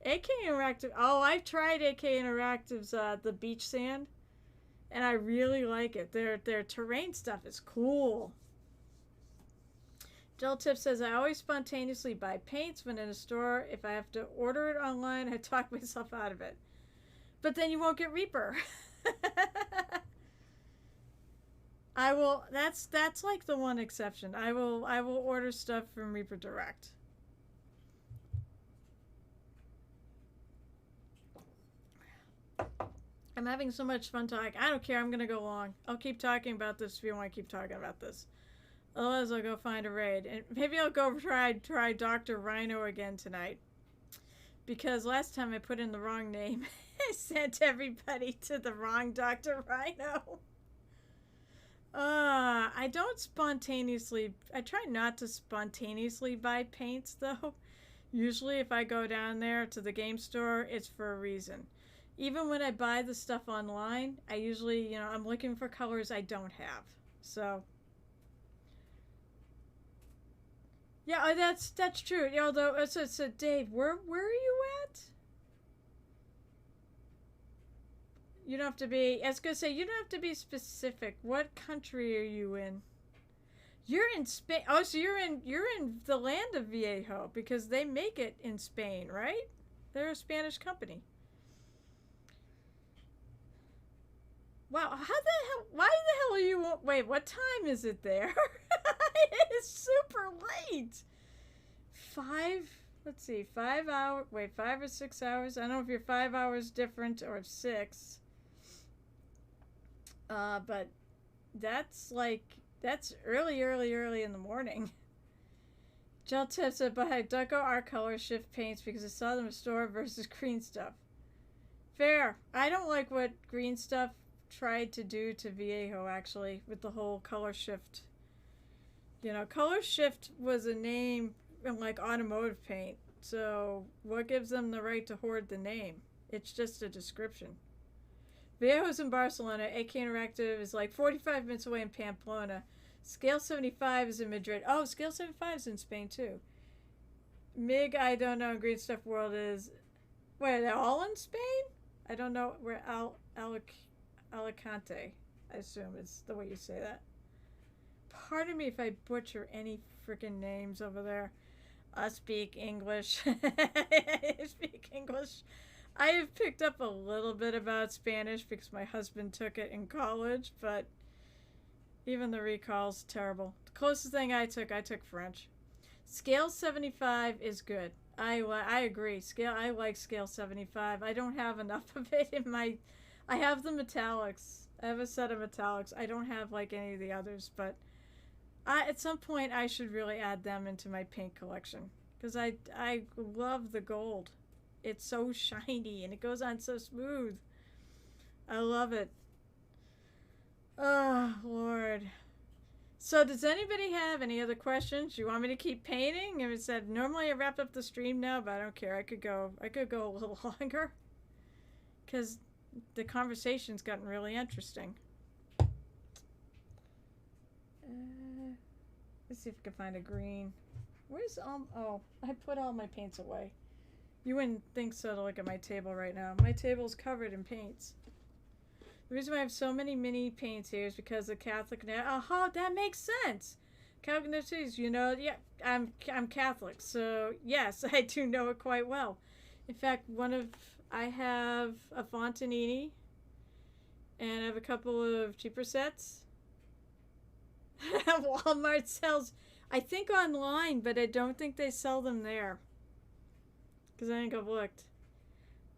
AK Interactive, oh, I've tried AK Interactive's the beach sand. and I really like it. Their terrain stuff is cool. Gel Tip says, I always spontaneously buy paints when in a store. If I have to order it online, I talk myself out of it. But then you won't get Reaper. I will. That's like the one exception. I will order stuff from Reaper Direct. I'm having so much fun talking. I don't care. I'm gonna go long. I'll keep talking about this if you want to keep talking about this. Otherwise, I'll go find a raid, and maybe I'll go try Dr. Rhino again tonight. Because last time I put in the wrong name, I sent everybody to the wrong Dr. Rhino. I don't spontaneously. I try not to spontaneously buy paints though. Usually, if I go down there to the game store, it's for a reason. Even when I buy the stuff online, I usually, I'm looking for colors I don't have. So. Yeah, that's true. Although, so Dave, where are you at? You don't have to be. I was gonna say you don't have to be specific. What country are you in? You're in Spain. Oh, so you're in the land of Viejo because they make it in Spain, right? They're a Spanish company. Wow, how the hell? Why the hell are you? Wait, what time is it there? It's super late. 5 hours. Wait, 5 or 6 hours. I don't know if you're 5 hours different or 6. But that's early in the morning. Gel Tip said, but I Ducko Art Color Shift paints because I saw them in store versus green stuff. Fair. I don't like what green stuff tried to do to Viejo actually with the whole color shift. Color shift was a name in like automotive paint. So what gives them the right to hoard the name? It's just a description. Viejo's in Barcelona. AK Interactive is like 45 minutes away in Pamplona. Scale 75 is in Madrid. Oh, Scale 75 is in Spain too. MIG, I don't know. Green Stuff World is. Wait, are they all in Spain? I don't know where Alicante, I assume is the way you say that. Pardon me if I butcher any freaking names over there. I speak English. I speak English. I have picked up a little bit about Spanish because my husband took it in college, but even the recall's terrible. The closest thing I took French. Scale 75 is good. I agree. I like Scale 75. I don't have enough of it in my. I have the metallics. I have a set of metallics. I don't have like any of the others, but at some point I should really add them into my paint collection because I love the gold. It's so shiny and it goes on so smooth. I love it. Oh, Lord. So does anybody have any other questions? You want me to keep painting? And it said normally I wrap up the stream now, but I don't care. I could go a little longer because the conversation's gotten really interesting. Let's see if I can find a green. Where's oh, I put all my paints away. You wouldn't think so to look at my table right now. My table's covered in paints. The reason why I have so many mini paints here is because of Catholic. Oh, that makes sense. Catholic natives, yeah, I'm Catholic, so yes, I do know it quite well. In fact, I have a Fontanini, and I have a couple of cheaper sets. Walmart sells, I think online, but I don't think they sell them there. Because I think I've looked.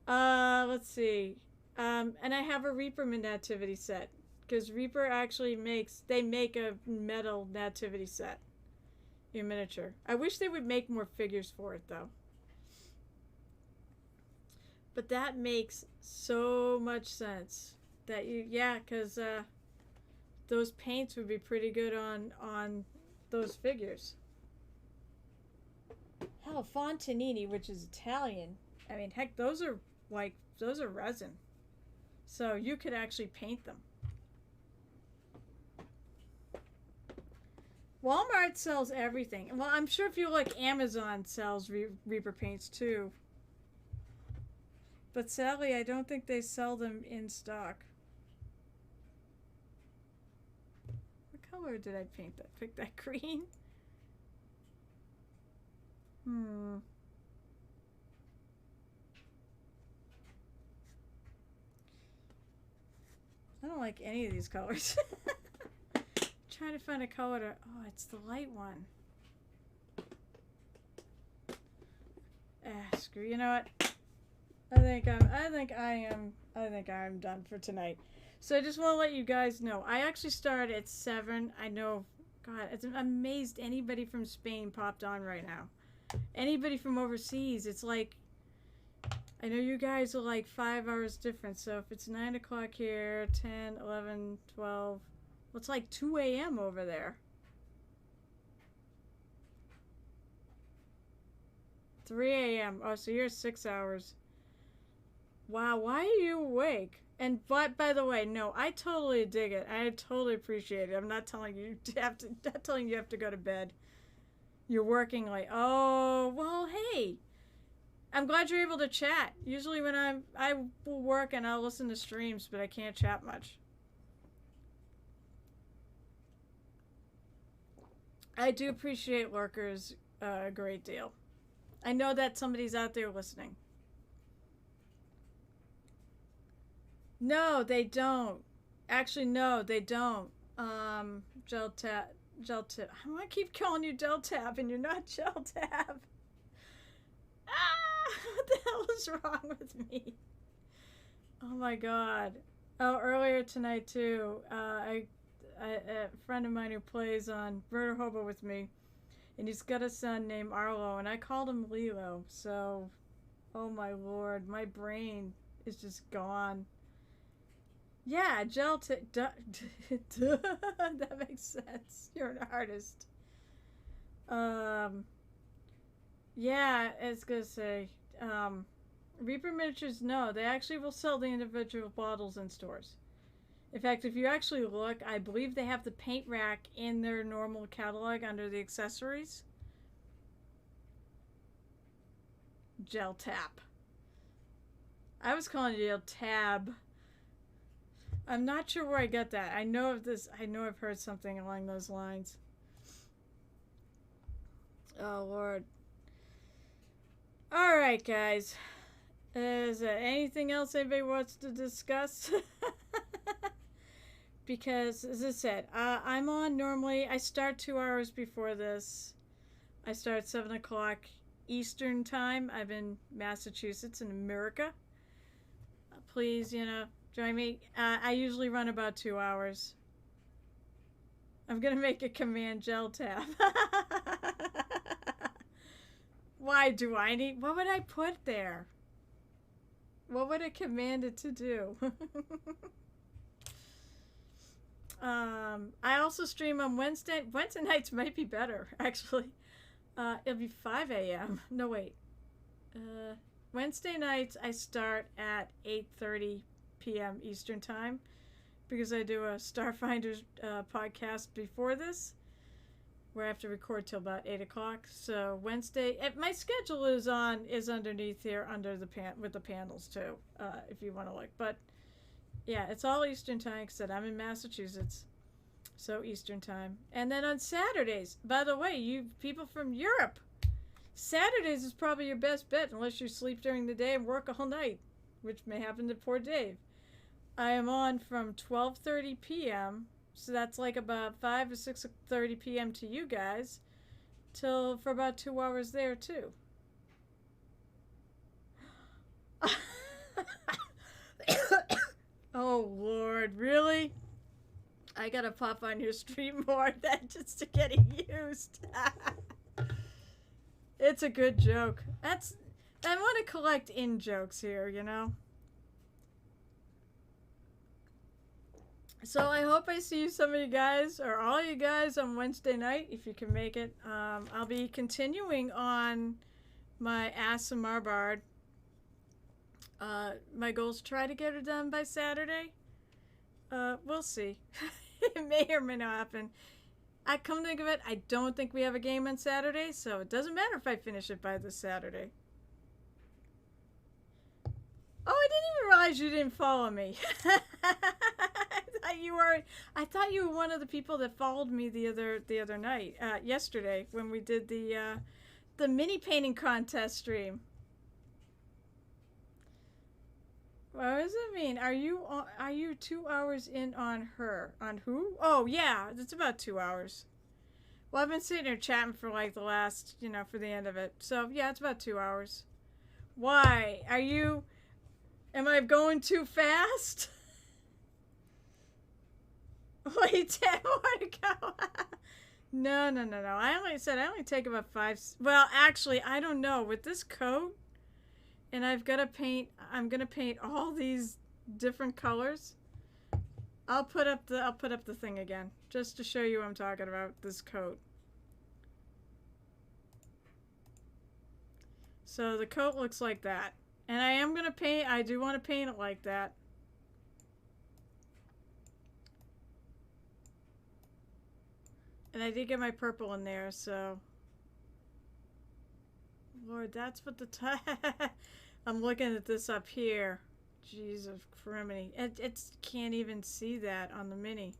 Let's see. And I have a Reaper nativity set. Because Reaper actually make a metal nativity set. In miniature. I wish they would make more figures for it, though. But that makes so much sense. That because those paints would be pretty good on those figures. Hell, Fontanini, which is Italian. I mean, heck, those are resin. So you could actually paint them. Walmart sells everything. Well, I'm sure if you look, Amazon sells Reaper paints too. But sadly, I don't think they sell them in stock. color did I paint that? Pick that green? I don't like any of these colors. Trying to find a color to... Oh, it's the light one. Screw. You know what? I think I'm done for tonight. So I just want to let you guys know. I actually started at 7. I know, God, I'm amazed anybody from Spain popped on right now. Anybody from overseas, it's like, I know you guys are like 5 hours different. So if it's 9 o'clock here, 10, 11, 12, well, it's like 2 a.m. over there. 3 a.m. Oh, so you're 6 hours. Wow, why are you awake? And but by the way, no, I totally dig it. I totally appreciate it. I'm not telling you you have to go to bed. You're working late. Oh, well, hey. I'm glad you're able to chat. Usually when I will work and I'll listen to streams, but I can't chat much. I do appreciate lurkers a great deal. I know that somebody's out there listening. No, they don't. Actually, no, they don't. Gel Tab. I want to keep calling you Gel Tab, and you're not Gel Tab. Ah, what the hell is wrong with me? Oh my God. Oh, earlier tonight too. A friend of mine who plays on Murder Hobo with me, and he's got a son named Arlo, and I called him Lilo. So, oh my Lord, my brain is just gone. Yeah, that makes sense. You're an artist. Yeah, I was gonna say, Reaper Miniatures, no, they actually will sell the individual bottles in stores. In fact, if you actually look, I believe they have the paint rack in their normal catalog under the accessories. Gel Tap. I was calling it Gel Tab. I'm not sure where I got that. I know of this. I know I've heard something along those lines. Oh, Lord. All right, guys. Is there anything else anybody wants to discuss? Because, as I said, I'm on normally. I start 2 hours before this. I start at 7 o'clock Eastern time. I'm in Massachusetts in America. Please, join me. I usually run about 2 hours. I'm going to make a command Gel Tab. Why do I need... What would I put there? What would I command it to do? I also stream on Wednesday. Wednesday nights might be better, actually. It'll be 5 a.m. No, wait. Wednesday nights I start at 8:30 p.m. Eastern time because I do a Starfinder podcast before this where I have to record till about 8 o'clock. So Wednesday, my schedule is underneath here under the with the panels too, if you want to look. But yeah, it's all Eastern time because I'm in Massachusetts, so Eastern time. And then on Saturdays, by the way, you people from Europe, Saturdays is probably your best bet unless you sleep during the day and work all night, which may happen to poor Dave. I am on from 12:30 p.m., so that's like about 5 or 6:30 p.m. to you guys, for about 2 hours there too. Oh Lord, really? I gotta pop on your stream more than just to get used. It's a good joke. I want to collect in jokes here, So I hope I see some of you guys, or all you guys, on Wednesday night, if you can make it. I'll be continuing on my ASMR Bard. My goal is to try to get it done by Saturday. We'll see. It may or may not happen. I come to think of it, I don't think we have a game on Saturday, so it doesn't matter if I finish it by this Saturday. Oh, I didn't even realize you didn't follow me. I thought you were. I thought you were one of the people that followed me the other night, yesterday when we did the mini painting contest stream. What does it mean? Are you 2 hours in on her? On who? Oh yeah, it's about 2 hours. Well, I've been sitting here chatting for like the last, for the end of it. So yeah, it's about 2 hours. Why? Am I going too fast? Wait, 10 more to go. No. I only take about 5. Well, actually, I don't know. With this coat, and I'm gonna paint all these different colors. I'll put up the thing again, just to show you what I'm talking about, this coat. So the coat looks like that. And I do want to paint it like that. And I did get my purple in there, so. Lord, that's what I'm looking at this up here. Jesus criminy. It can't even see that on the mini.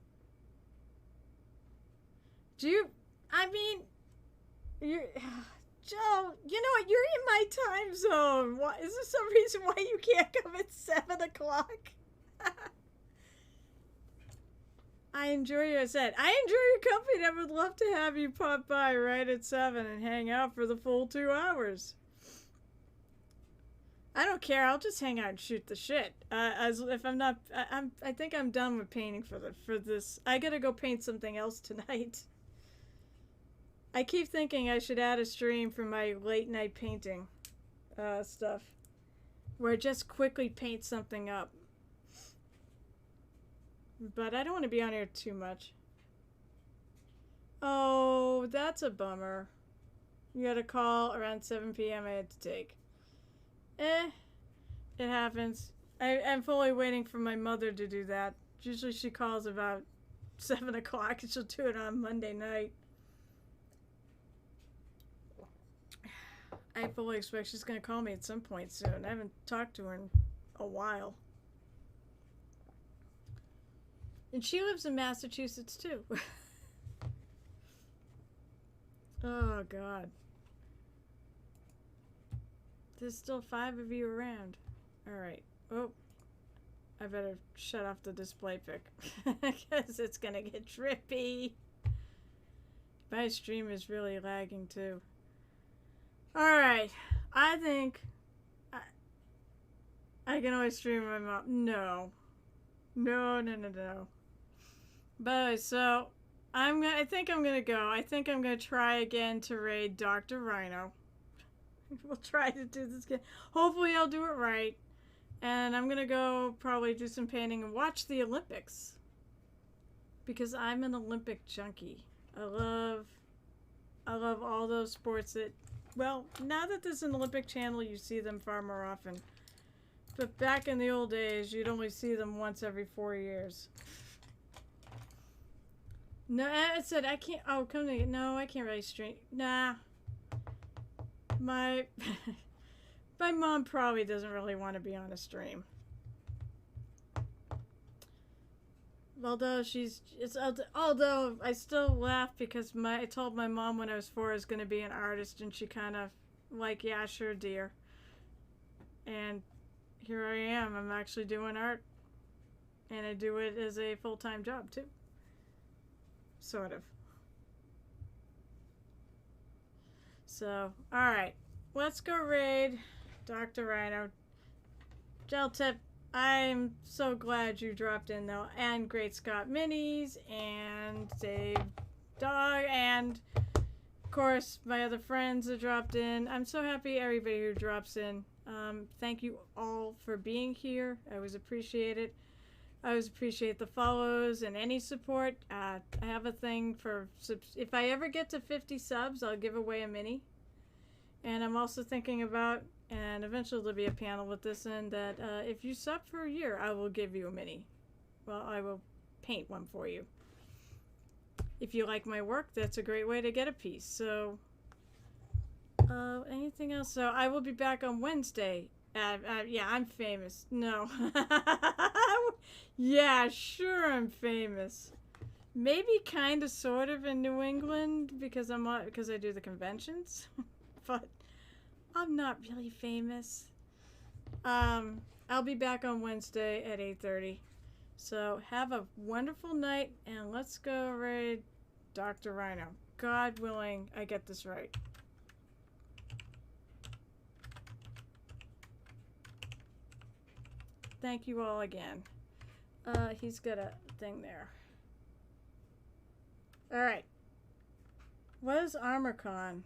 You're, Joe, you know what? You're in my time zone. Why, is there some reason why you can't come at 7 o'clock? I enjoy your set. I enjoy your company. I would love to have you pop by right at 7 and hang out for the full 2 hours. I don't care. I'll just hang out and shoot the shit. As if I'm not, I think I'm done with painting for this. I gotta go paint something else tonight. I keep thinking I should add a stream for my late night painting stuff, where I just quickly paint something up. But I don't want to be on here too much. Oh, that's a bummer. You got a call around 7 p.m. I had to take. It happens. I'm fully waiting for my mother to do that. Usually she calls about 7 o'clock and she'll do it on Monday night. I fully expect she's going to call me at some point soon. I haven't talked to her in a while. And she lives in Massachusetts too. Oh, God. There's still 5 of you around. Alright. Oh. I better shut off the display pic. Because it's going to get trippy. My stream is really lagging too. Alright. I think I can always stream my mom. No. No. But so I think I'm gonna go. I think I'm gonna try again to raid Dr. Rhino. We'll try to do this again. Hopefully I'll do it right. And I'm gonna go probably do some painting and watch the Olympics. Because I'm an Olympic junkie. I love all those sports that, well, now that there's an Olympic channel, you see them far more often. But back in the old days, you'd only see them once every 4 years. No, I said I can't. Oh, come to no, I can't really stream. Nah. My mom probably doesn't really want to be on a stream. Although although I still laugh because I told my mom when I was 4 I was going to be an artist, and she kind of like, yeah, sure, dear. And here I am. I'm actually doing art, and I do it as a full-time job too. Sort of. So, alright. Let's go raid Dr. Rhino. Gel Tip, I'm so glad you dropped in though. And Great Scott Minis, and Dave Dog, and of course my other friends that dropped in. I'm so happy everybody who drops in. Thank you all for being here. I always appreciate it. I always appreciate the follows and any support. I have a thing for if I ever get to 50 subs, I'll give away a mini. And I'm also thinking about, and eventually there'll be a panel with this in, that if you sub for a year, I will give you a mini. Well, I will paint one for you. If you like my work, that's a great way to get a piece. So, anything else? So I will be back on Wednesday. Yeah, I'm famous. No. Yeah, sure I'm famous. Maybe kind of sort of in New England because because I do the conventions. But I'm not really famous. I'll be back on Wednesday at 8:30. So have a wonderful night and let's go raid Dr. Rhino. God willing, I get this right. Thank you all again. He's got a thing there. Alright. What is ArmorCon?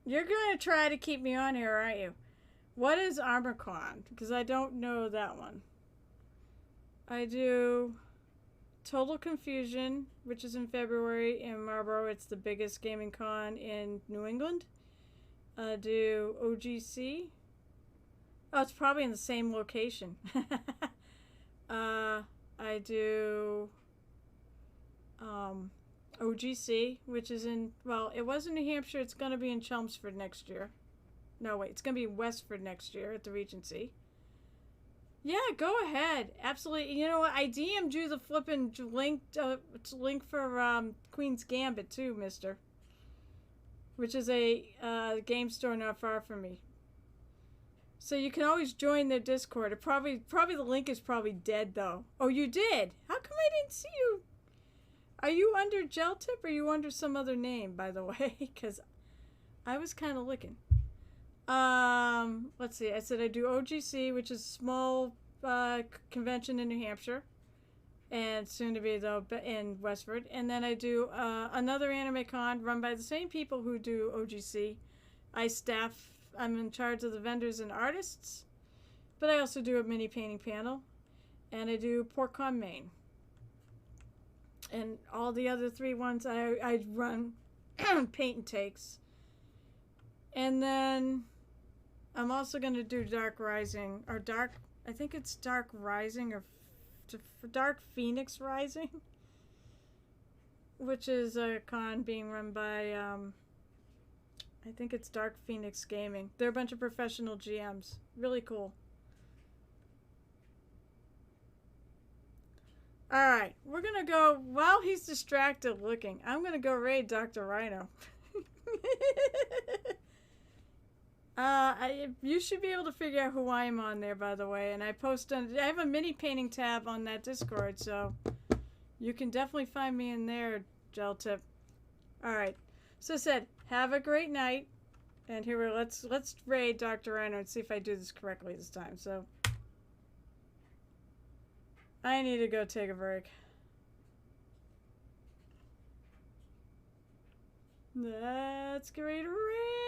You're going to try to keep me on here, aren't you? What is ArmorCon? Because I don't know that one. I do Total Confusion, which is in February in Marlborough. It's the biggest gaming con in New England. I do OGC. Oh, it's probably in the same location. I do OGC, which is in, well, it was in New Hampshire. It's going to be in Chelmsford next year. No, wait, it's going to be Westford next year at the Regency. Yeah, go ahead. Absolutely. You know what? I DM'd you the flippin' link for Queen's Gambit too, mister. Which is a game store not far from me. So you can always join their Discord. It probably the link is probably dead though. Oh, you did? How come I didn't see you? Are you under Gel Tip or are you under some other name, by the way? Because I was kind of looking. Let's see. I said I do OGC, which is a small convention in New Hampshire, and soon to be though in Westford. And then I do another anime con run by the same people who do OGC. I'm in charge of the vendors and artists, but I also do a mini painting panel, and I do PortCon Maine. And all the other 3 ones I run paint and takes. And then I'm also going to do Dark Rising, or I think it's Dark Rising, or Dark Phoenix Rising, which is a con being run by, I think it's Dark Phoenix Gaming. They're a bunch of professional GMs. Really cool. Alright, we're going to go, while he's distracted looking, I'm going to go raid Dr. Rhino. You should be able to figure out who I am on there, by the way. And I have a mini painting tab on that Discord, so you can definitely find me in there, Gel Tip. Alright, so I said, have a great night. And here let's raid Dr. Rhino and see if I do this correctly this time. So I need to go take a break. Let's get ready to raid.